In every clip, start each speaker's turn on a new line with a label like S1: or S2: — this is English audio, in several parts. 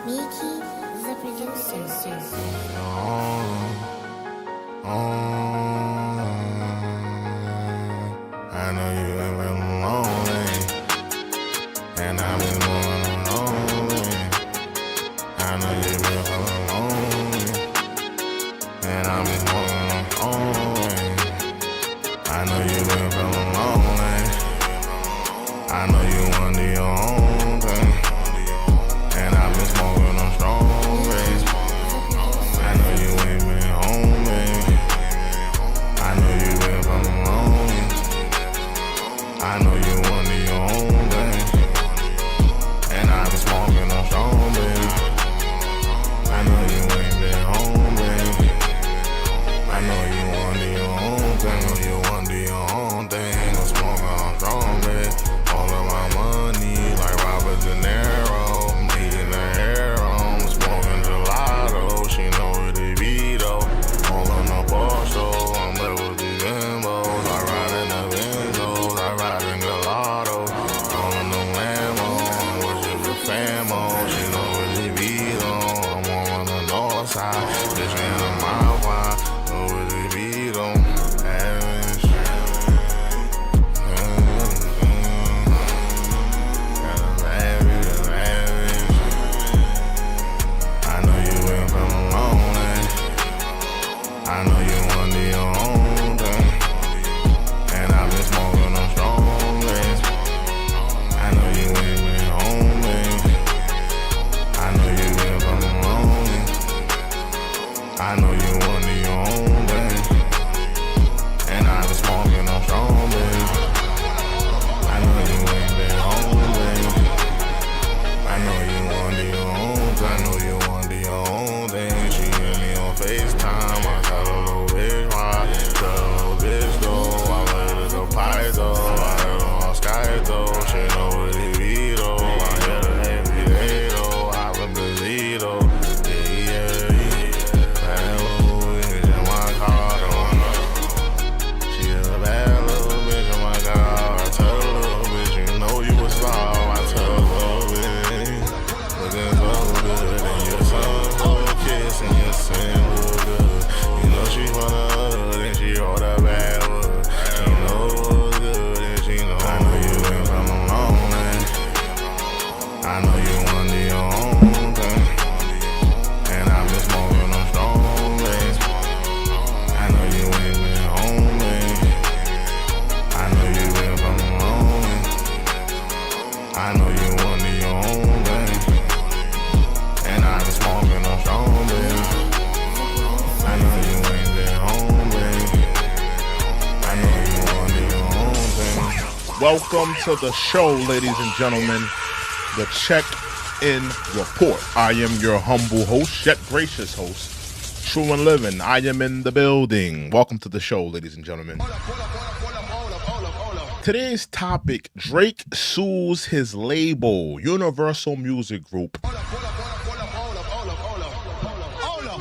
S1: Miki, the producer.
S2: I know you ain't been lonely, and I've been going lonely. I know you been feeling lonely, and I've been going lonely. I know you been feeling lonely. I know you want to do your own thing, and I've been smoking on strong rays. I know you ain't been home, babe. I know you been feeling lonely. I know you want to do your own thing, and I've been smoking on strong, babe. I know you ain't been home, babe. I know you want to do your own thing. I know you want to do your own thing. I'm smoking on strong, babe. All of my money, like Robert De Niro. I'm eating the hair on. I'm smoking gelato. She know what it be, though. All on the bar show. I'm there with the bimbos. I ride in the Benzos. I ride in gelato. All in the Lambo. I worship the famo. She know what it be, though. I'm on the north side. Bitch in the mile wide. Know what it be, though. I know you want to do your own thing, and I've been smoking on strong days. I know you ain't been home, babe. I know you been feeling lonely. I know you want to do your own thing, and I've been smoking on strong days. I know you ain't been home, babe. I know you want to do your own thing. I know you want to do your own thing. She hit me on FaceTime. I tell her little bitch why. Tell her little bitch though. I let her go pie though. I let her on Sky though. She know what it be though. I hit her every day though. I've been busy though. Yeah. Bad little bitch in my car though. She a bad little bitch in my car. I tell her little bitch, you know you a star. I tell her little bitch, looking so good and you're so kiss and your sin look good. You know she from the hood and she all that bad wood. She know what's good and she know. I know you been feeling lonely. I know you want to do your own thing, and I've been smoking on strong days. I know you ain't been home, babe. I know you been feeling lonely. I know you want to do your own thing, and I've been smoking on strong days. I know you ain't been home, babe. I know you want to do your own thing.
S3: Welcome to the show, ladies and gentlemen, the Check-In Report. I am your humble host, yet gracious host, True and Living. I am in the building. Welcome to the show, ladies and gentlemen. Today's topic, Drake sues his label, Universal Music Group.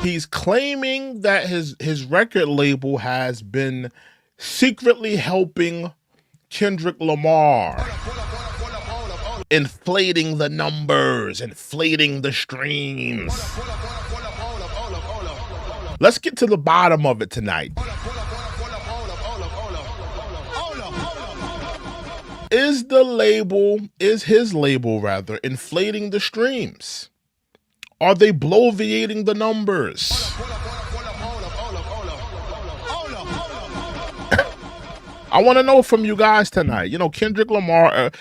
S3: He's claiming that his record label has been secretly helping Kendrick Lamar, inflating the numbers, inflating the streams. Let's get to the bottom of it tonight. Is his label rather, inflating the streams? Are they bloviating the numbers? I want to know from you guys tonight. You know, Kendrick Lamar,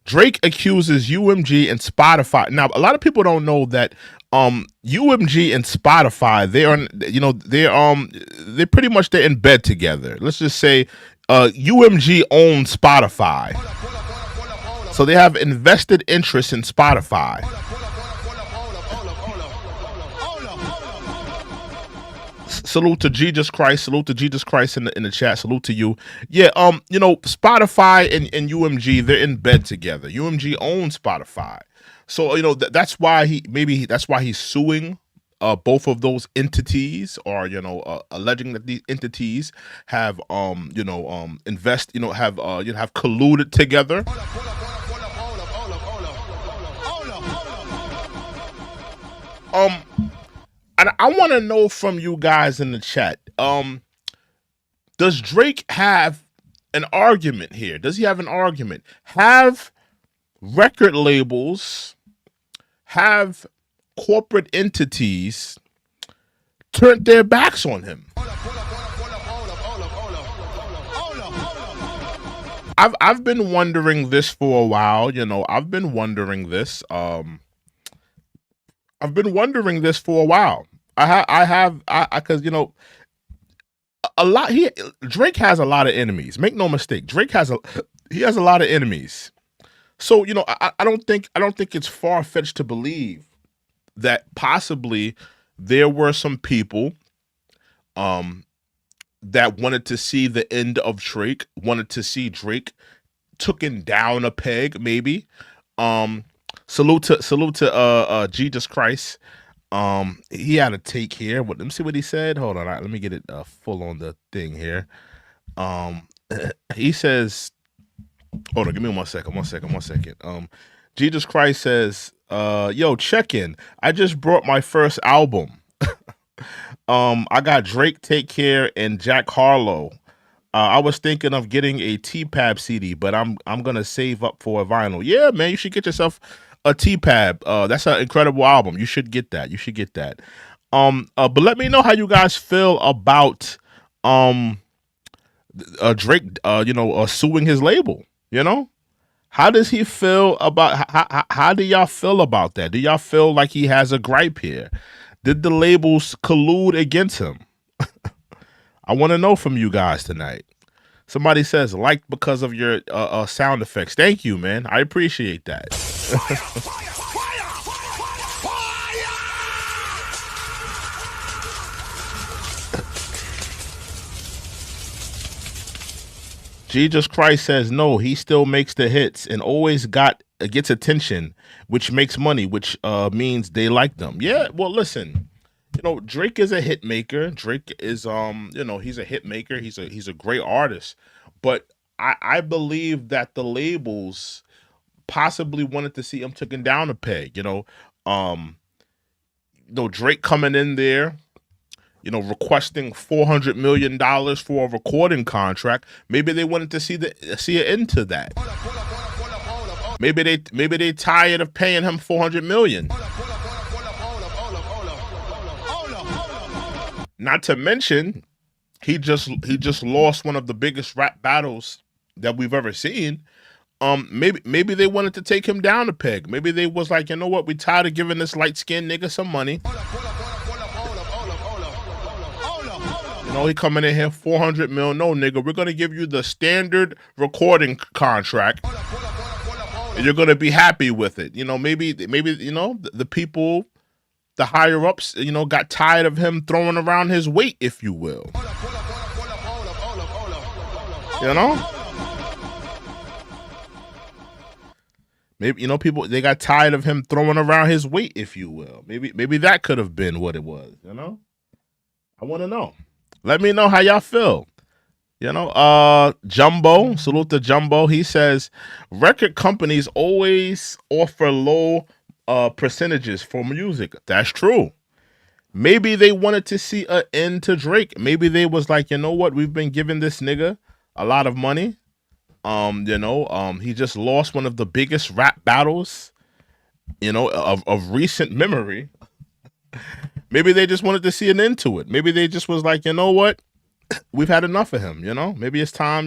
S3: Drake accuses UMG and Spotify. Now, a lot of people don't know that UMG and Spotify, they're pretty much they're in bed together. Let's just say UMG owns Spotify. So they have invested interest in Spotify. Salute to Jesus Christ. Salute to Jesus Christ in the chat. Salute to you. Yeah, Spotify and UMG, they're in bed together. UMG owns Spotify. So, that's why he's suing both of those entities, or alleging that these entities have have colluded together. and I want to know from you guys in the chat. Does Drake have an argument here? Does he have an argument? Have record labels, have corporate entities turned their backs on him? I've been wondering this for a while. You know, I've been wondering this. I've been wondering this for a while. Because you know, Drake has a lot of enemies. Make no mistake, Drake has a lot of enemies. So you know, I don't think it's far fetched to believe that possibly there were some people that wanted to see the end of Drake, wanted to see Drake taken down a peg, maybe. Salute to Jesus Christ. He had a take here. Let me see what he said. Hold on, let me get it full on the thing here. He says, hold on, give me 1 second. Jesus Christ says, yo, check in. I just brought my first album. I got Drake, Take Care, and Jack Harlow. I was thinking of getting a T-Pab CD, but I'm gonna save up for a vinyl. Yeah, man, you should get yourself a T-Pab. That's an incredible album. You should get that. But let me know how you guys feel about Drake, suing his label. You know, how does he feel about? How do y'all feel about that? Do y'all feel like he has a gripe here? Did the labels collude against him? I want to know from you guys tonight. Somebody says, like, because of your sound effects. Thank you, man. I appreciate that. Jesus Christ says, no, he still makes the hits and always gets attention, which makes money, which means they like them. Yeah, well, listen. You know, Drake is a hit maker. Drake is, he's a hit maker. He's a great artist. But I believe that the labels possibly wanted to see him taken down a peg. Drake coming in there, requesting $400 million for a recording contract. Maybe they wanted to see an end to that. Maybe they tired of paying him $400 million. Not to mention, he just lost one of the biggest rap battles that we've ever seen. Maybe they wanted to take him down a peg. Maybe they was like, you know what, we tired of giving this light-skinned nigga some money. He coming in here $400 million. No, nigga, we're gonna give you the standard recording contract, and you're gonna be happy with it. Maybe the people, the higher ups, got tired of him throwing around his weight, if you will. Maybe people, they got tired of him throwing around his weight, if you will. Maybe that could have been what it was. I want to know. Let me know how y'all feel. Jumbo, salute to Jumbo. He says record companies always offer low percentages for music. That's true. Maybe they wanted to see an end to Drake. Maybe they was like, you know what, we've been giving this nigga a lot of money. He just lost one of the biggest rap battles, of recent memory. Maybe they just wanted to see an end to it. Maybe they just was like, you know what, we've had enough of him. Maybe it's time.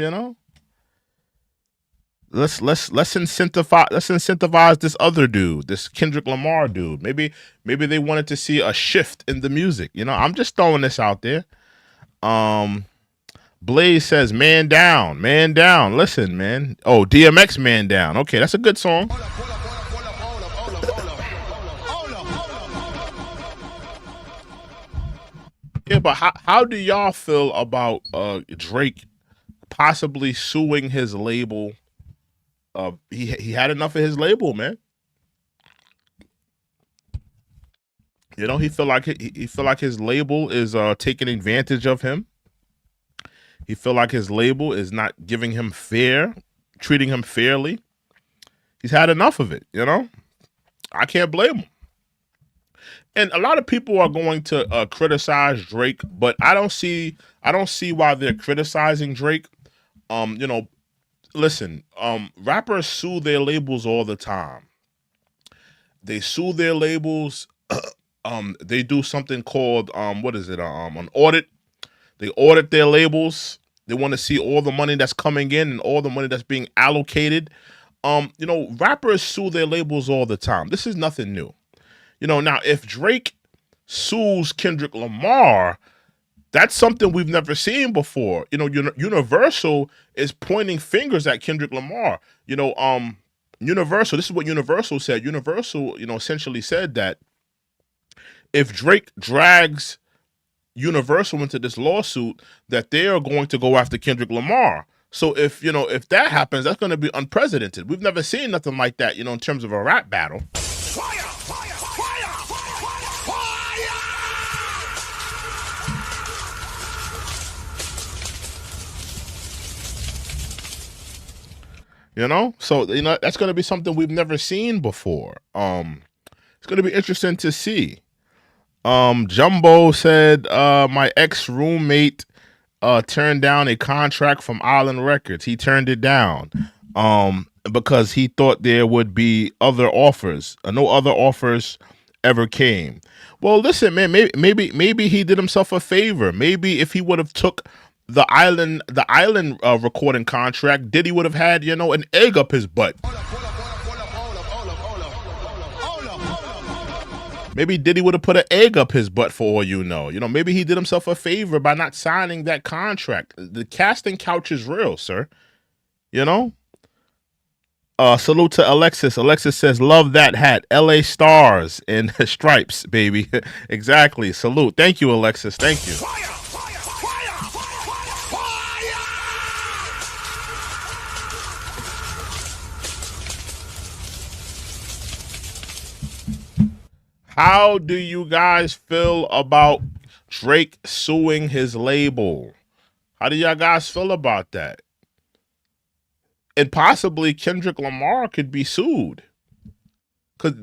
S3: Let's incentivize this other dude, this Kendrick Lamar dude. Maybe they wanted to see a shift in the music. I'm just throwing this out there. Blaze says, man down. Listen, man. Oh, DMX, man down. Okay, that's a good song. Yeah, but how do y'all feel about Drake possibly suing his label? He had enough of his label, man. He feel like his label is taking advantage of him. He feel like his label is not treating him fairly. He's had enough of it. I can't blame him. and a lot of people are going to criticize Drake, but I don't see why they're criticizing Drake. You know, listen, rappers sue their labels all the time. They sue their labels. They do something called what is it? An audit. They audit their labels. They want to see all the money that's coming in and all the money that's being allocated. You know, rappers sue their labels all the time. This is nothing new. You know, now if Drake sues Kendrick Lamar, that's something we've never seen before. You know, Universal is pointing fingers at Kendrick Lamar. You know, Universal, this is what Universal said. Universal, you know, essentially said that if Drake drags Universal into this lawsuit, that they are going to go after Kendrick Lamar. So if that happens, that's going to be unprecedented. We've never seen nothing like that, you know, in terms of a rap battle. You know, so you know that's going to be something we've never seen before. It's going to be interesting to see. Jumbo said, my ex-roommate turned down a contract from Island Records. He turned it down because he thought there would be other offers. No other offers ever came. Well, listen, man, maybe he did himself a favor. Maybe if he would have took the island recording contract, Diddy would have had, you know, an egg up his butt. Maybe Diddy would have put an egg up his butt for all you know. You know, maybe he did himself a favor by not signing that contract. The casting couch is real, sir. You know? Salute to Alexis. Alexis says, love that hat. LA Stars and stripes, baby. Exactly. Salute. Thank you, Alexis. Thank you. How do you guys feel about Drake suing his label? How do y'all guys feel about that? And possibly Kendrick Lamar could be sued. Because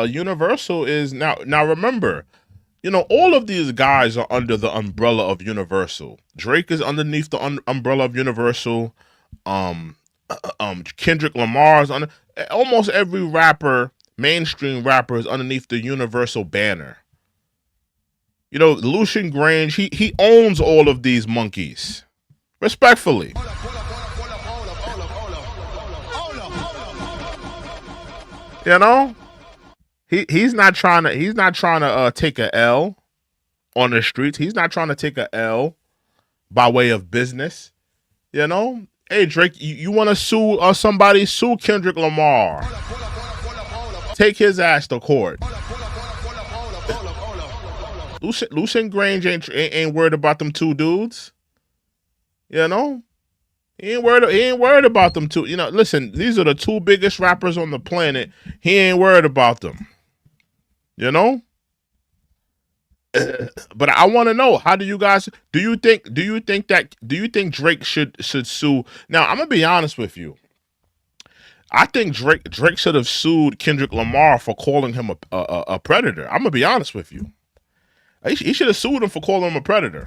S3: Universal is now remember, you know, all of these guys are under the umbrella of Universal. Drake is underneath the umbrella of Universal. Kendrick Lamar is under. Almost every rapper, mainstream rapper, is underneath the Universal banner. You know, Lucian Grange, he owns all of these monkeys. Respectfully. You know? He's not trying to take a L on the streets. He's not trying to take a L by way of business. You know? Hey Drake, you want to sue somebody? Sue Kendrick Lamar. Take his ass to court. Lucian Grange ain't worried about them two dudes. You know? He ain't worried about them two. You know, listen, these are the two biggest rappers on the planet. He ain't worried about them. You know? But I want to know, how do you guys do you think Drake should sue? Now, I'm gonna be honest with you. I think Drake should have sued Kendrick Lamar for calling him a predator. I'm gonna be honest with you. He should have sued him for calling him a predator.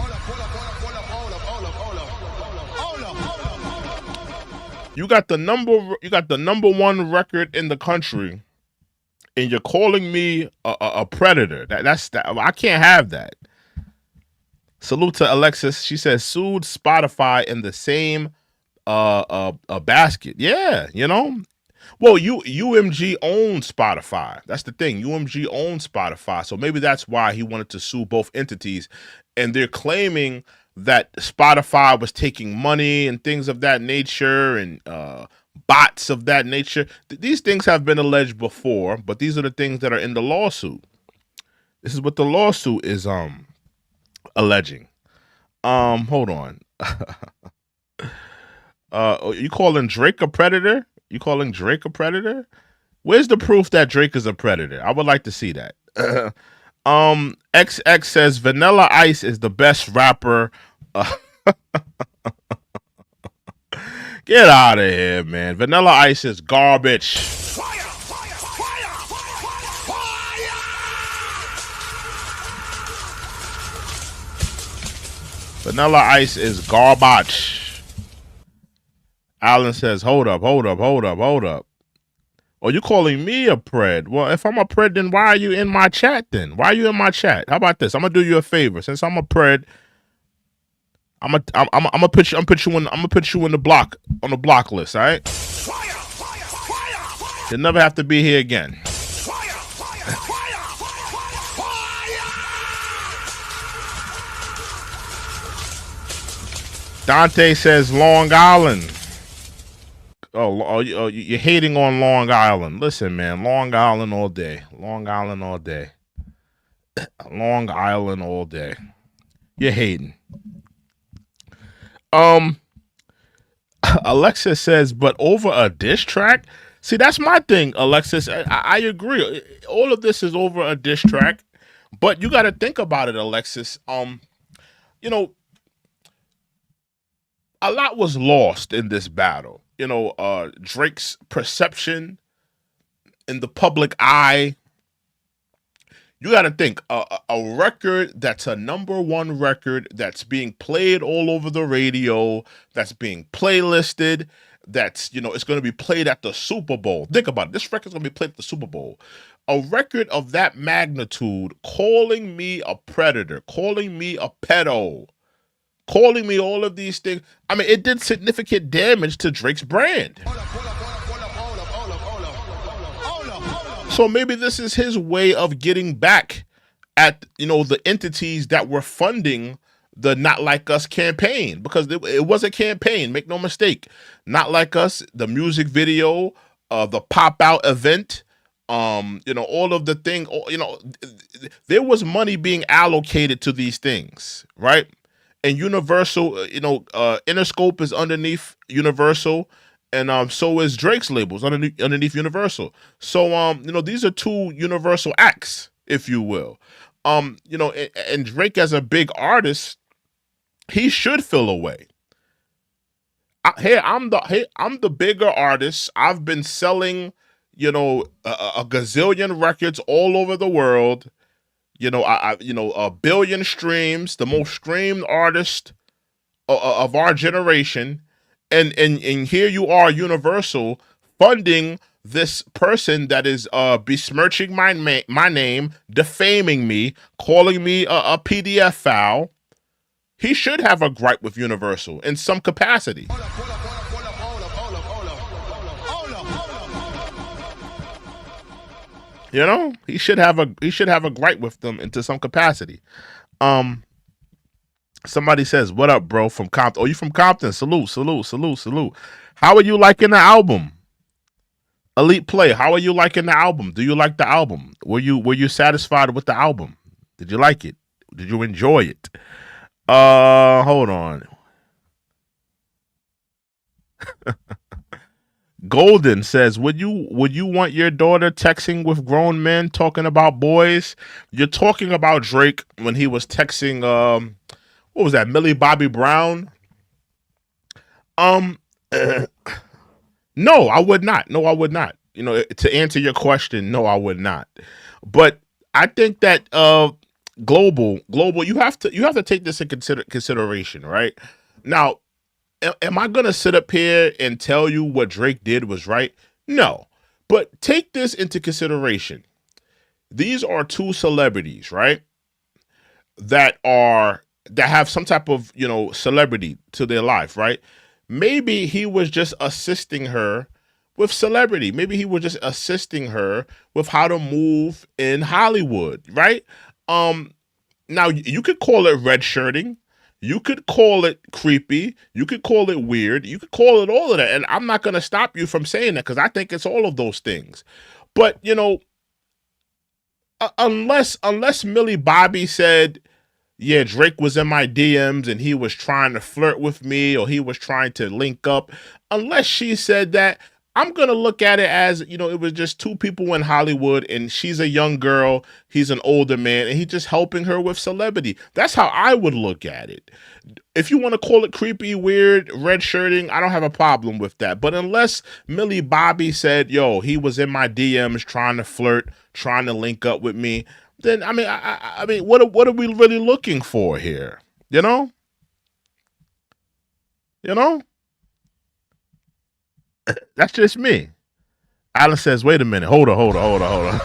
S3: You got the number one record in the country, and you're calling me a predator. That's I can't have that. Salute to Alexis. She says sued Spotify in the same basket. Yeah, you know. Well, UMG owns Spotify. That's the thing. UMG owns Spotify, so maybe that's why he wanted to sue both entities. And they're claiming that Spotify was taking money and things of that nature, and bots of that nature. These things have been alleged before, but these are the things that are in the lawsuit. This is what the lawsuit is alleging. Hold on. You calling Drake a predator? You calling Drake a predator? Where's the proof that Drake is a predator? I would like to see that. XX says Vanilla Ice is the best rapper. Get out of here, man. Vanilla Ice is garbage. Vanilla Ice is garbage. Alan says, hold up. Oh, you calling me a pred? Well, if I'm a pred, then why are you in my chat then? Why are you in my chat? How about this? I'm gonna do you a favor. Since I'm a pred, I'm gonna put you in the block on the block list, all right? You'll never have to be here again. Dante says Long Island. Oh, you're hating on Long Island. Listen, man, Long Island all day. Long Island all day. Long Island all day. You're hating. Alexis says, but over a diss track? See, that's my thing, Alexis. I agree. All of this is over a diss track, but you got to think about it, Alexis. You know, a lot was lost in this battle. You know, Drake's perception in the public eye. You got to think a record that's a #1 record that's being played all over the radio, that's being playlisted, that's, you know, it's going to be played at the Super Bowl. Think about it. This record's going to be played at the Super Bowl. A record of that magnitude calling me a predator, calling me a pedo, calling me all of these things. I mean, it did significant damage to Drake's brand. So maybe this is his way of getting back at, you know, the entities that were funding the Not Like Us campaign, because it was a campaign. Make no mistake. Not Like Us, the music video, the pop out event, you know, all of the thing, you know, there was money being allocated to these things, right? And Universal, you know, Interscope is underneath Universal, and so is Drake's labels underneath Universal. So you know, these are two Universal acts, if you will. You know, and Drake as a big artist, he should feel away. I'm the bigger artist. I've been selling, you know, a gazillion records all over the world. You know, you know, 1 billion streams, the most streamed artist of our generation, and here you are, Universal, funding this person that is besmirching my name, defaming me, calling me a PDF file. He should have a gripe with Universal in some capacity. You know, he should have a gripe with them into some capacity. Somebody says, "What up, bro?" From Compton. Oh, you from Compton? Salute. How are you liking the album? Elite Play. How are you liking the album? Do you like the album? Were you satisfied with the album? Did you like it? Did you enjoy it? Hold on. Golden says, would you want your daughter texting with grown men talking about boys? You're talking about Drake when he was texting what was that, Millie Bobby Brown? No, I would not. No, I would not. You know, to answer your question, no, I would not. But I think that global, you have to take this in consideration, right? Now, am I gonna sit up here and tell you what Drake did was right? No, but take this into consideration. These are two celebrities, right? That have some type of, you know, celebrity to their life, right? Maybe he was just assisting her with celebrity. Maybe he was just assisting her with how to move in Hollywood, right? Now you could call it red shirting. You could call it creepy. You could call it weird. You could call it all of that. And I'm not going to stop you from saying that, because I think it's all of those things. But, you know, unless Millie Bobby said, yeah, Drake was in my DMs and he was trying to flirt with me, or he was trying to link up, unless she said that, I'm going to look at it as, you know, it was just two people in Hollywood, and she's a young girl, he's an older man, and he's just helping her with celebrity. That's how I would look at it. If you want to call it creepy, weird, red shirting, I don't have a problem with that. But unless Millie Bobby said, yo, he was in my DMs trying to flirt, trying to link up with me, then I mean, what are we really looking for here? You know? You know, that's just me. Alan says, "Wait a minute, hold on."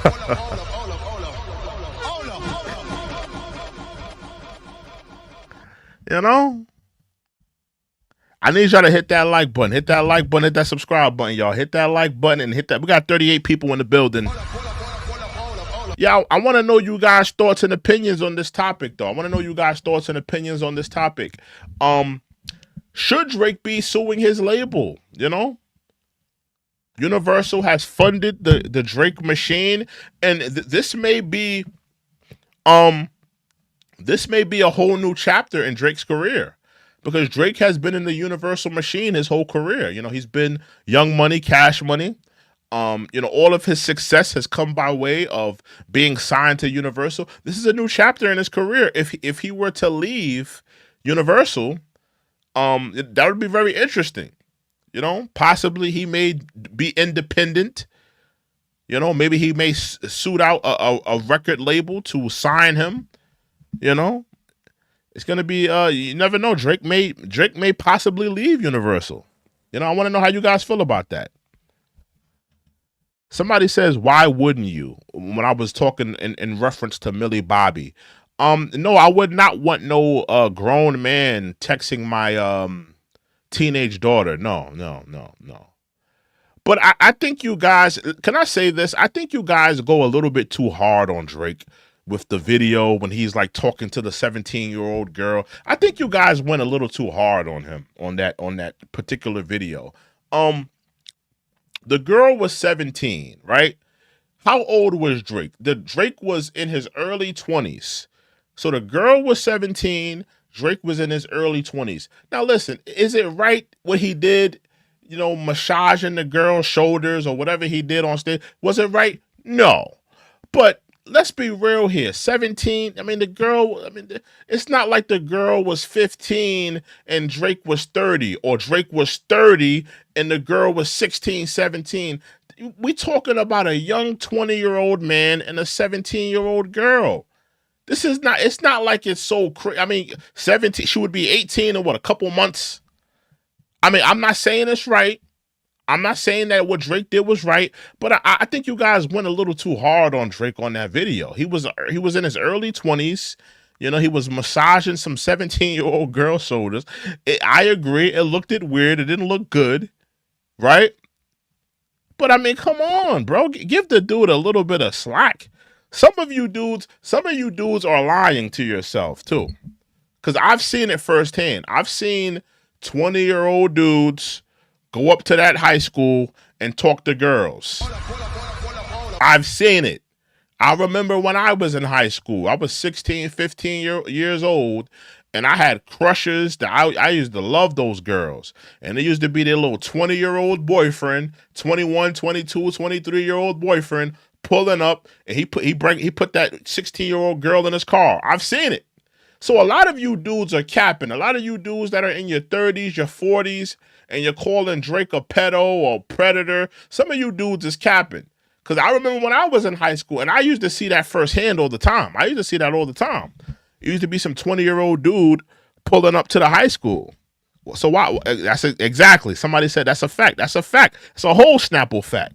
S3: You know, I need y'all to hit that like button, hit that subscribe button, y'all. Hit that like button and hit that. We got 38 people in the building. Yeah, I want to know you guys' thoughts and opinions on this topic, though. Should Drake be suing his label? You know, Universal has funded the Drake machine, and this may be a whole new chapter in Drake's career, because Drake has been in the Universal machine his whole career. You know, he's been Young Money, Cash Money. All of his success has come by way of being signed to Universal. This is a new chapter in his career. If he were to leave Universal, that would be very interesting. Possibly he may be independent. Maybe he may suit out a record label to sign him. It's gonna be you never know. Drake may possibly leave Universal. I want to know how you guys feel about that. Somebody says, "Why wouldn't you?" When I was talking in reference to Millie Bobby, no, I would not want no grown man texting my teenage daughter. No. But I think you guys, can I say this? I think you guys go a little bit too hard on Drake with the video when he's like talking to the 17-year-old girl. I think you guys went a little too hard on him on that particular video. The girl was 17, right? How old was Drake? Drake was in his early 20s. So the girl was 17, Drake was in his early 20s. Now listen, is it right what he did, massaging the girl's shoulders or whatever he did on stage? Was it right? No. But let's be real here. 17, it's not like the girl was 15 and Drake was 30, or Drake was 30 and the girl was 16, 17. We talking about a young 20-year-old man and a 17-year-old girl. It's not like it's so crazy. 17, she would be 18 in a couple months. I'm not saying it's right. I'm not saying that what Drake did was right, but I think you guys went a little too hard on Drake on that video. He was in his early 20s. He was massaging some 17-year-old girl's shoulders. I agree. It looked weird. It didn't look good, right? But come on, bro. Give the dude a little bit of slack. Some of you dudes are lying to yourself too, because I've seen it firsthand. I've seen 20-year-old dudes go up to that high school and talk to girls. I've seen it. I remember when I was in high school, I was 16, 15 years old, and I had crushes that I used to love those girls. And they used to be their little 20-year-old boyfriend, 21, 22, 23-year-old boyfriend pulling up, and he put that 16-year-old girl in his car. I've seen it. So a lot of you dudes are capping. A lot of you dudes that are in your 30s, your 40s, and you're calling Drake a pedo or predator, some of you dudes is capping. Because I remember when I was in high school, and I used to see that firsthand all the time. It used to be some 20-year-old dude pulling up to the high school. So why? Exactly. Somebody said that's a fact. That's a fact. It's a whole Snapple fact.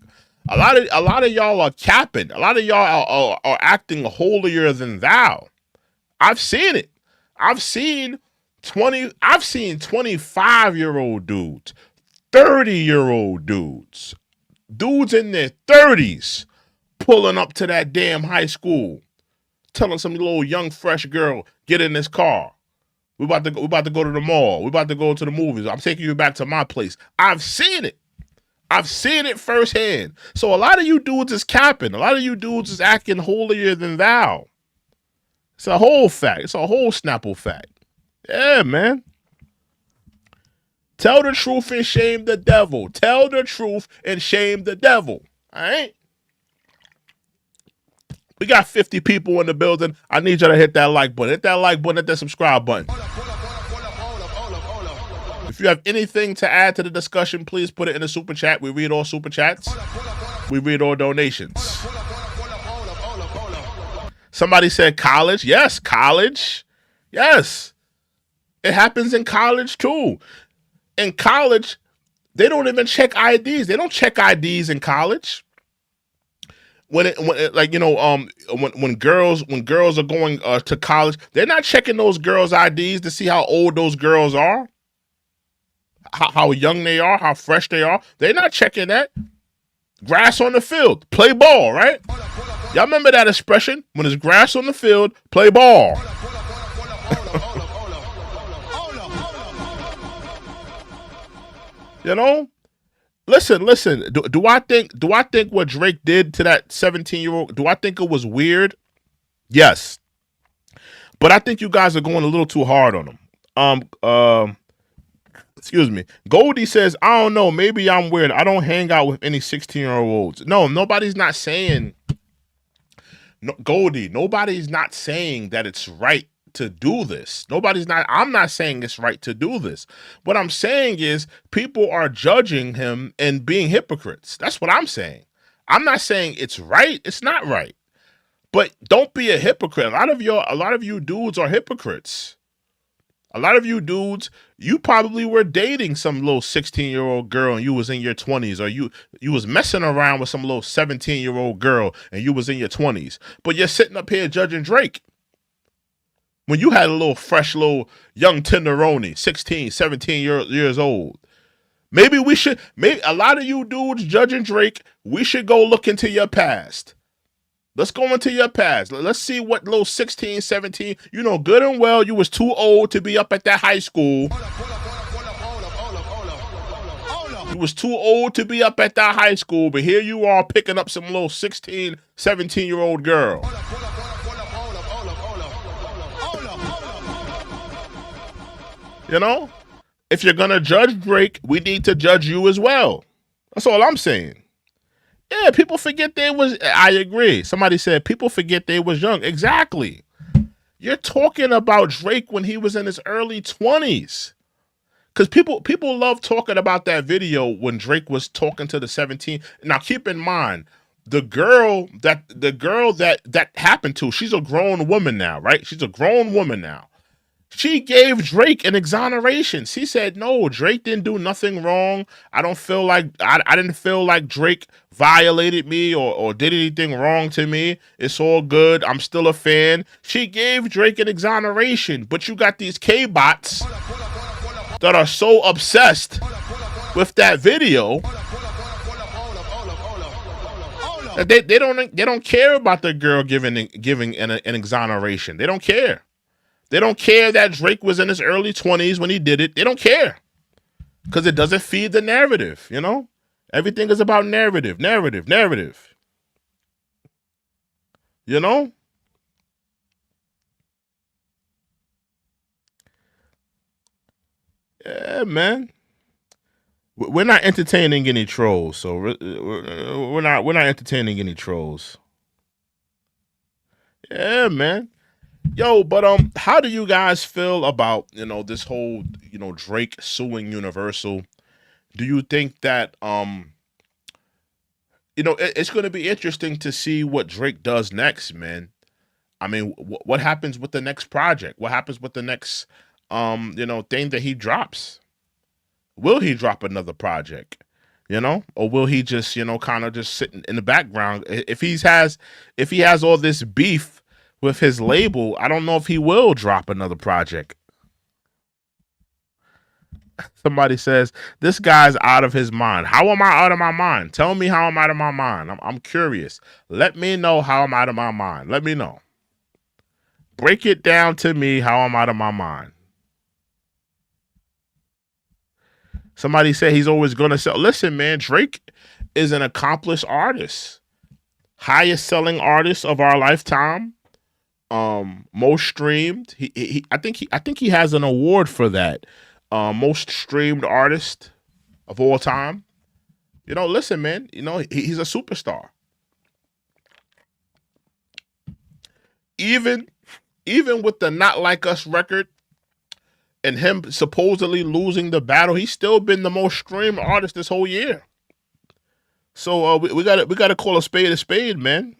S3: A lot of y'all are capping. A lot of y'all are acting holier than thou. I've seen it. I've seen 25-year-old dudes, 30-year-old dudes in their 30s pulling up to that damn high school, telling some little young fresh girl, get in this car. We about to go to the mall. We about to go to the movies. I'm taking you back to my place. I've seen it. I've seen it firsthand. So a lot of you dudes is capping. A lot of you dudes is acting holier than thou. It's a whole fact. It's a whole Snapple fact. Yeah, man. Tell the truth and shame the devil. Tell the truth and shame the devil. All right? We got 50 people in the building. I need you to hit that like button. Hit that like button. Hit that subscribe button. If you have anything to add to the discussion, please put it in the super chat. We read all super chats. We read all donations. Somebody said college. Yes, college. Yes. It happens in college too. In college, they don't even check IDs. They don't check IDs in college. Like when girls are going to college, they're not checking those girls' IDs to see how old those girls are, how young they are, how fresh they are. They're not checking that. Grass on the field, play ball, right? Y'all remember that expression? When there's grass on the field, play ball. You know? Listen. Do I think what Drake did to that 17-year-old, do I think it was weird? Yes. But I think you guys are going a little too hard on him. Excuse me. Goldie says, I don't know, maybe I'm weird. I don't hang out with any 16-year-olds. No, nobody's not saying Goldie, nobody's not saying that it's right to do this. I'm not saying it's right to do this. What I'm saying is people are judging him and being hypocrites. That's what I'm saying. I'm not saying it's right. It's not right. But don't be a hypocrite. A lot of you dudes are hypocrites. A lot of you dudes, you probably were dating some little 16-year-old girl and you was in your 20s, or you was messing around with some little 17-year-old girl and you was in your 20s. But you're sitting up here judging Drake when you had a little fresh little young tenderoni, 16, 17 years old. Maybe a lot of you dudes judging Drake, we should go look into your past. Let's go into your past. Let's see what little 16, 17, you know good and well you was too old to be up at that high school. You was too old to be up at that high school, but here you are picking up some little 16, 17-year-old girl. You know? If you're going to judge Drake, we need to judge you as well. That's all I'm saying. Yeah, people forget I agree. Somebody said people forget they was young. Exactly. You're talking about Drake when he was in his early 20s. Because people love talking about that video when Drake was talking to the 17. Now keep in mind, the girl that happened to, she's a grown woman now, right? She's a grown woman now. She gave Drake an exoneration. She said, no, Drake didn't do nothing wrong. I didn't feel like Drake violated me or did anything wrong to me. It's all good. I'm still a fan. She gave Drake an exoneration, but you got these K-bots that are so obsessed with that video that they don't care about the girl giving an exoneration. They don't care. They don't care that Drake was in his early 20s when he did it. They don't care because it doesn't feed the narrative, you know? Everything is about narrative. You know? Yeah, man. We're not entertaining any trolls, so we're not entertaining any trolls. Yeah, man. Yo, but how do you guys feel about this whole Drake suing Universal? Do you think that it's going to be interesting to see what Drake does next, man? I mean, what happens with the next project? What happens with the next thing that he drops? Will he drop another project? Or will he just kind of just sit in the background? If he has all this beef with his label, I don't know if he will drop another project. Somebody says, this guy's out of his mind. How am I out of my mind? Tell me how I'm out of my mind. I'm curious. Let me know how I'm out of my mind. Let me know. Break it down to me how I'm out of my mind. Somebody said he's always going to sell. Listen, man, Drake is an accomplished artist. Highest selling artist of our lifetime. Most streamed. I think he has an award for that. Most streamed artist of all time. Listen, man. He's a superstar. Even with the Not Like Us record and him supposedly losing the battle, he's still been the most streamed artist this whole year. So we gotta call a spade, man.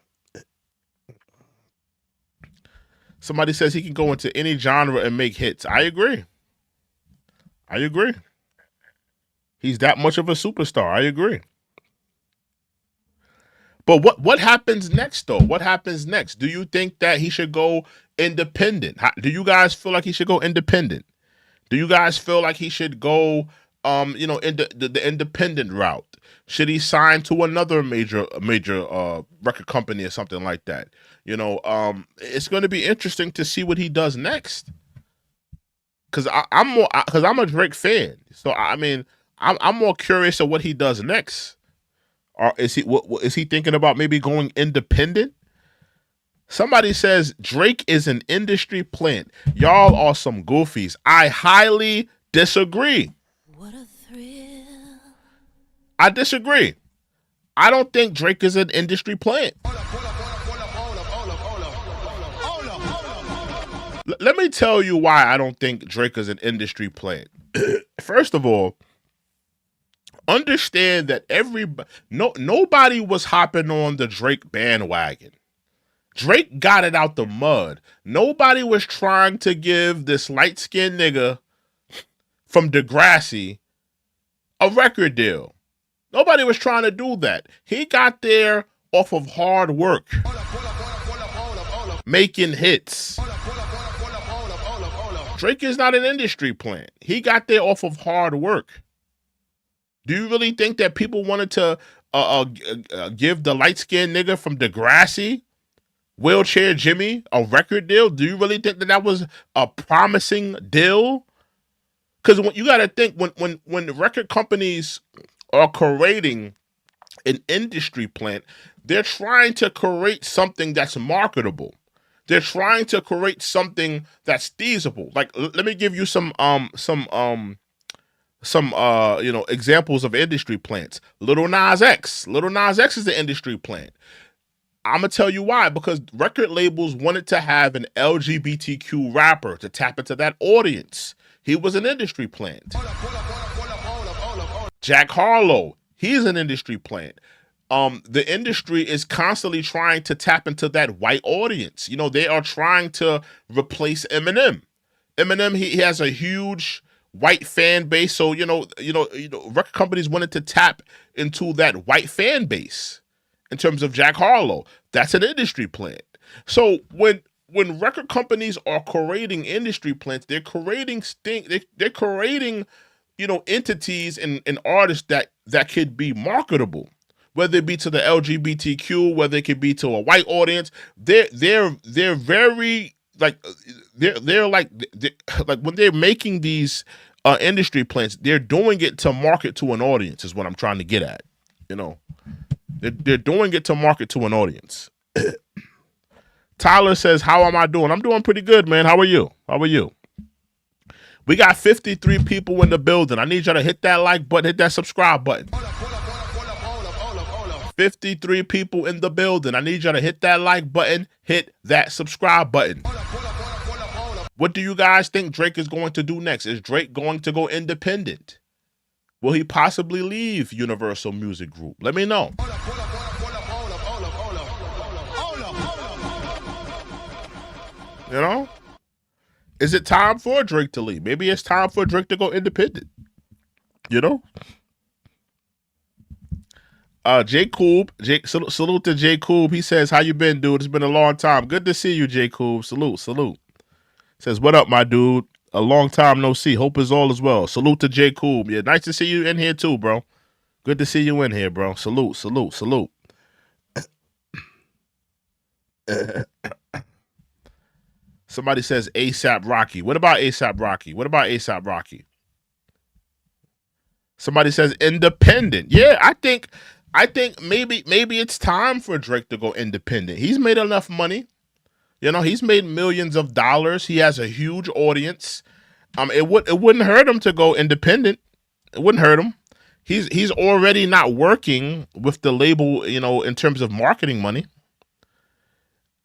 S3: Somebody says he can go into any genre and make hits. I agree. He's that much of a superstar. I agree. But what happens next though? What happens next? Do you think that he should go independent? Do you guys feel like he should go independent? Do you guys feel like he should go in the independent route? Should he sign to another major record company or something like that? It's going to be interesting to see what he does next. Because I'm a Drake fan, so I mean I'm more curious of what he does next. Or what is he thinking about? Maybe going independent? Somebody says Drake is an industry plant. Y'all are some goofies. I highly disagree.
S1: What a thrill.
S3: I disagree. I don't think Drake is an industry plant. Let me tell you why I don't think Drake is an industry plant. First of all, understand that nobody was hopping on the Drake bandwagon. Drake got it out the mud. Nobody was trying to give this light-skinned nigga from Degrassi a record deal. Nobody was trying to do that. He got there off of hard work, making hits. Drake is not an industry plant. He got there off of hard work. Do you really think that people wanted to give the light-skinned nigga from Degrassi, Wheelchair Jimmy, a record deal? Do you really think that was a promising deal? Because you got to think when the record companies are creating an industry plant, they're trying to create something that's marketable. They're trying to create something that's feasible. Like, let me give you some examples of industry plants. Lil Nas X. Lil Nas X is the industry plant. I'm gonna tell you why. Because record labels wanted to have an LGBTQ rapper to tap into that audience. He was an industry plant. Jack Harlow, he's an industry plant. The industry is constantly trying to tap into that white audience. They are trying to replace Eminem. Eminem, he has a huge white fan base. So, record companies wanted to tap into that white fan base. In terms of Jack Harlow, that's an industry plant. So when record companies are creating industry plants, they're creating they're creating, entities and artists that could be marketable, whether it be to the LGBTQ, whether it could be to a white audience. They're very like they're like when they're making these industry plants, they're doing it to market to an audience. Is what I'm trying to get at. They're doing it to market to an audience. Tyler says, "How am I doing? I'm doing pretty good, man. How are you? How are you?" We got 53 people in the building. I need y'all to hit that like button, hit that subscribe button. 53 people in the building. I need y'all to hit that like button, hit that subscribe button. What do you guys think Drake is going to do next? Is Drake going to go independent? Will he possibly leave Universal Music Group? Let me know. Is it time for Drake to leave? Maybe it's time for Drake to go independent. J. Salute to J. Coob. He says, "How you been, dude? It's been a long time. Good to see you, J. Coob. Salute. Says, what up, my dude? A long time no see. Hope is all as well. Salute to J. Coob. Yeah, nice to see you in here too, bro. Good to see you in here, bro. Salute. Somebody says ASAP Rocky. What about ASAP Rocky? Somebody says independent. Yeah, I think maybe it's time for Drake to go independent. He's made enough money. He's made millions of dollars. He has a huge audience. It wouldn't hurt him to go independent. It wouldn't hurt him. He's already not working with the label, in terms of marketing money.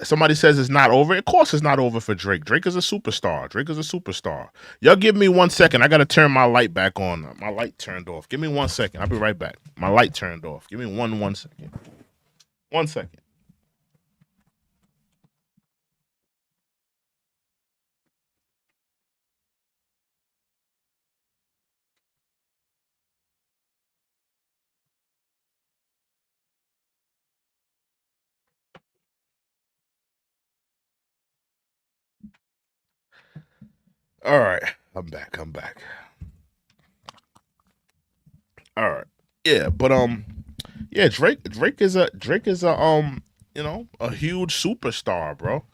S3: Somebody says it's not over. Of course it's not over for Drake. Drake is a superstar. Y'all give me 1 second. I got to turn my light back on. My light turned off. Give me 1 second. I'll be right back. My light turned off. Give me 1 second. 1 second. All right, I'm back. I'm back. All right. Yeah, but yeah, Drake is a a huge superstar, bro.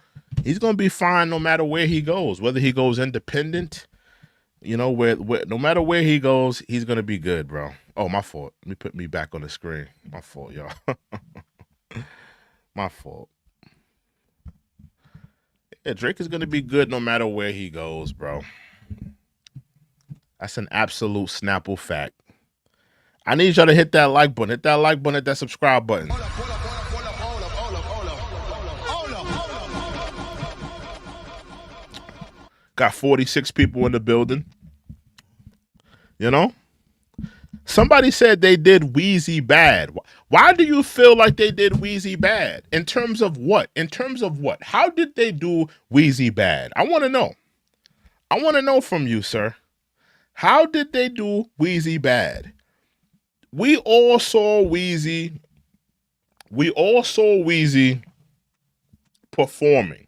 S3: He's gonna be fine no matter where he goes, whether he goes independent. Where no matter where he goes, he's gonna be good, bro. Oh, my fault. Let me put me back on the screen. My fault, y'all. My fault. Yeah, Drake is gonna be good no matter where he goes, bro. That's an absolute Snapple fact. I need y'all to hit that like button. Hit that like button. Hit that subscribe button. Got 46 people in the building. You know? Somebody said they did Wheezy bad. Why do you feel like they did Wheezy bad? In terms of what? In terms of what? How did they do Wheezy bad? I want to know. I want to know from you, sir. How did they do Wheezy bad? We all saw Wheezy. We all saw Wheezy performing.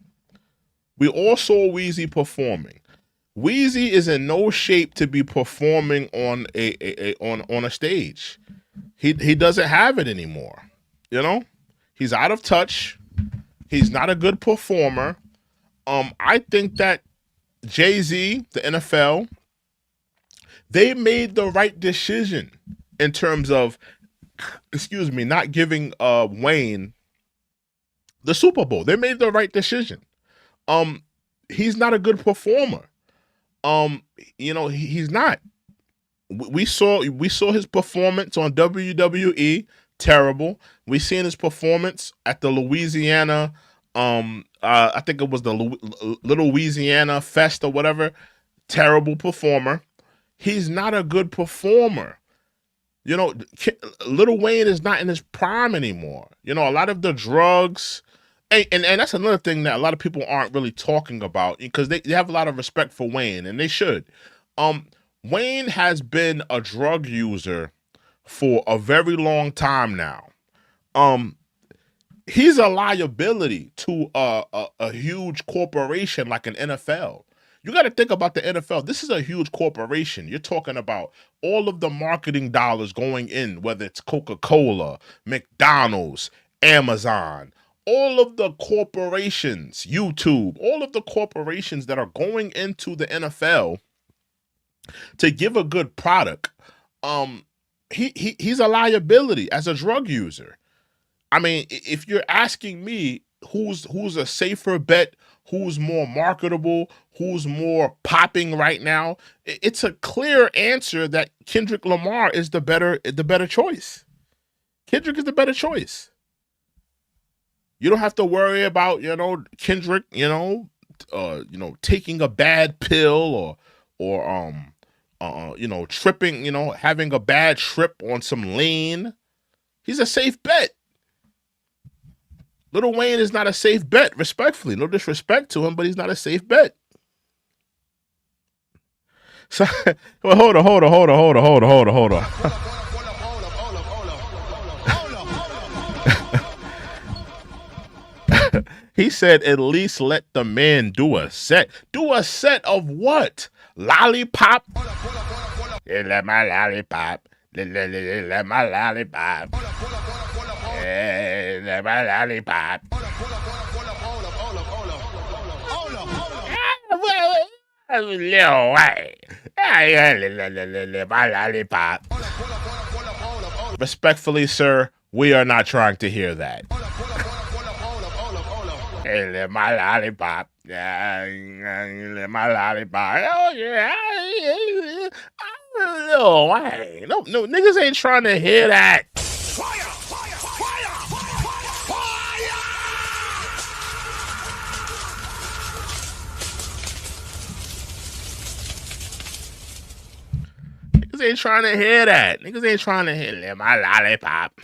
S3: We all saw Wheezy performing. Wheezy is in no shape to be performing on a stage. He doesn't have it anymore. You know, he's out of touch. He's not a good performer. I think that Jay-Z, the NFL, they made the right decision in terms of, not giving Wayne the Super Bowl. They made the right decision. He's not a good performer. He's not. We saw his performance on WWE, terrible. We seen his performance at the Louisiana, I think it was the Little Louisiana Fest or whatever. Terrible performer. He's not a good performer. Lil Wayne is not in his prime anymore. A lot of the drugs, and that's another thing that a lot of people aren't really talking about, because they have a lot of respect for Wayne, and they should. Wayne has been a drug user for a very long time now. He's a liability to a huge corporation like an NFL. You got to think about the NFL. This is a huge corporation. You're talking about all of the marketing dollars going in, whether it's Coca-Cola, McDonald's, Amazon, all of the corporations, YouTube, all of the corporations that are going into the NFL to give a good product. He's a liability as a drug user. I mean, if you're asking me who's a safer bet, who's more marketable, who's more popping right now, it's a clear answer that Kendrick Lamar is the better choice. Kendrick is the better choice. You don't have to worry about, Kendrick, taking a bad pill or tripping, having a bad trip on some lean. He's a safe bet. Lil Wayne is not a safe bet, respectfully. No disrespect to him, but he's not a safe bet. So, well, hold on. He said, at least let the man do a set. Do a set of what? Lollipop? Let my lollipop. Let my lollipop. Let my lollipop. Lil Wayne. Let my lollipop. Respectfully, sir, we are not trying to hear that. Let my lollipop. Let my lollipop. Oh, yeah. Lil Wayne. No, niggas ain't trying to hear that. Niggas ain't trying to hear that. Niggas ain't trying to hear let my lollipop.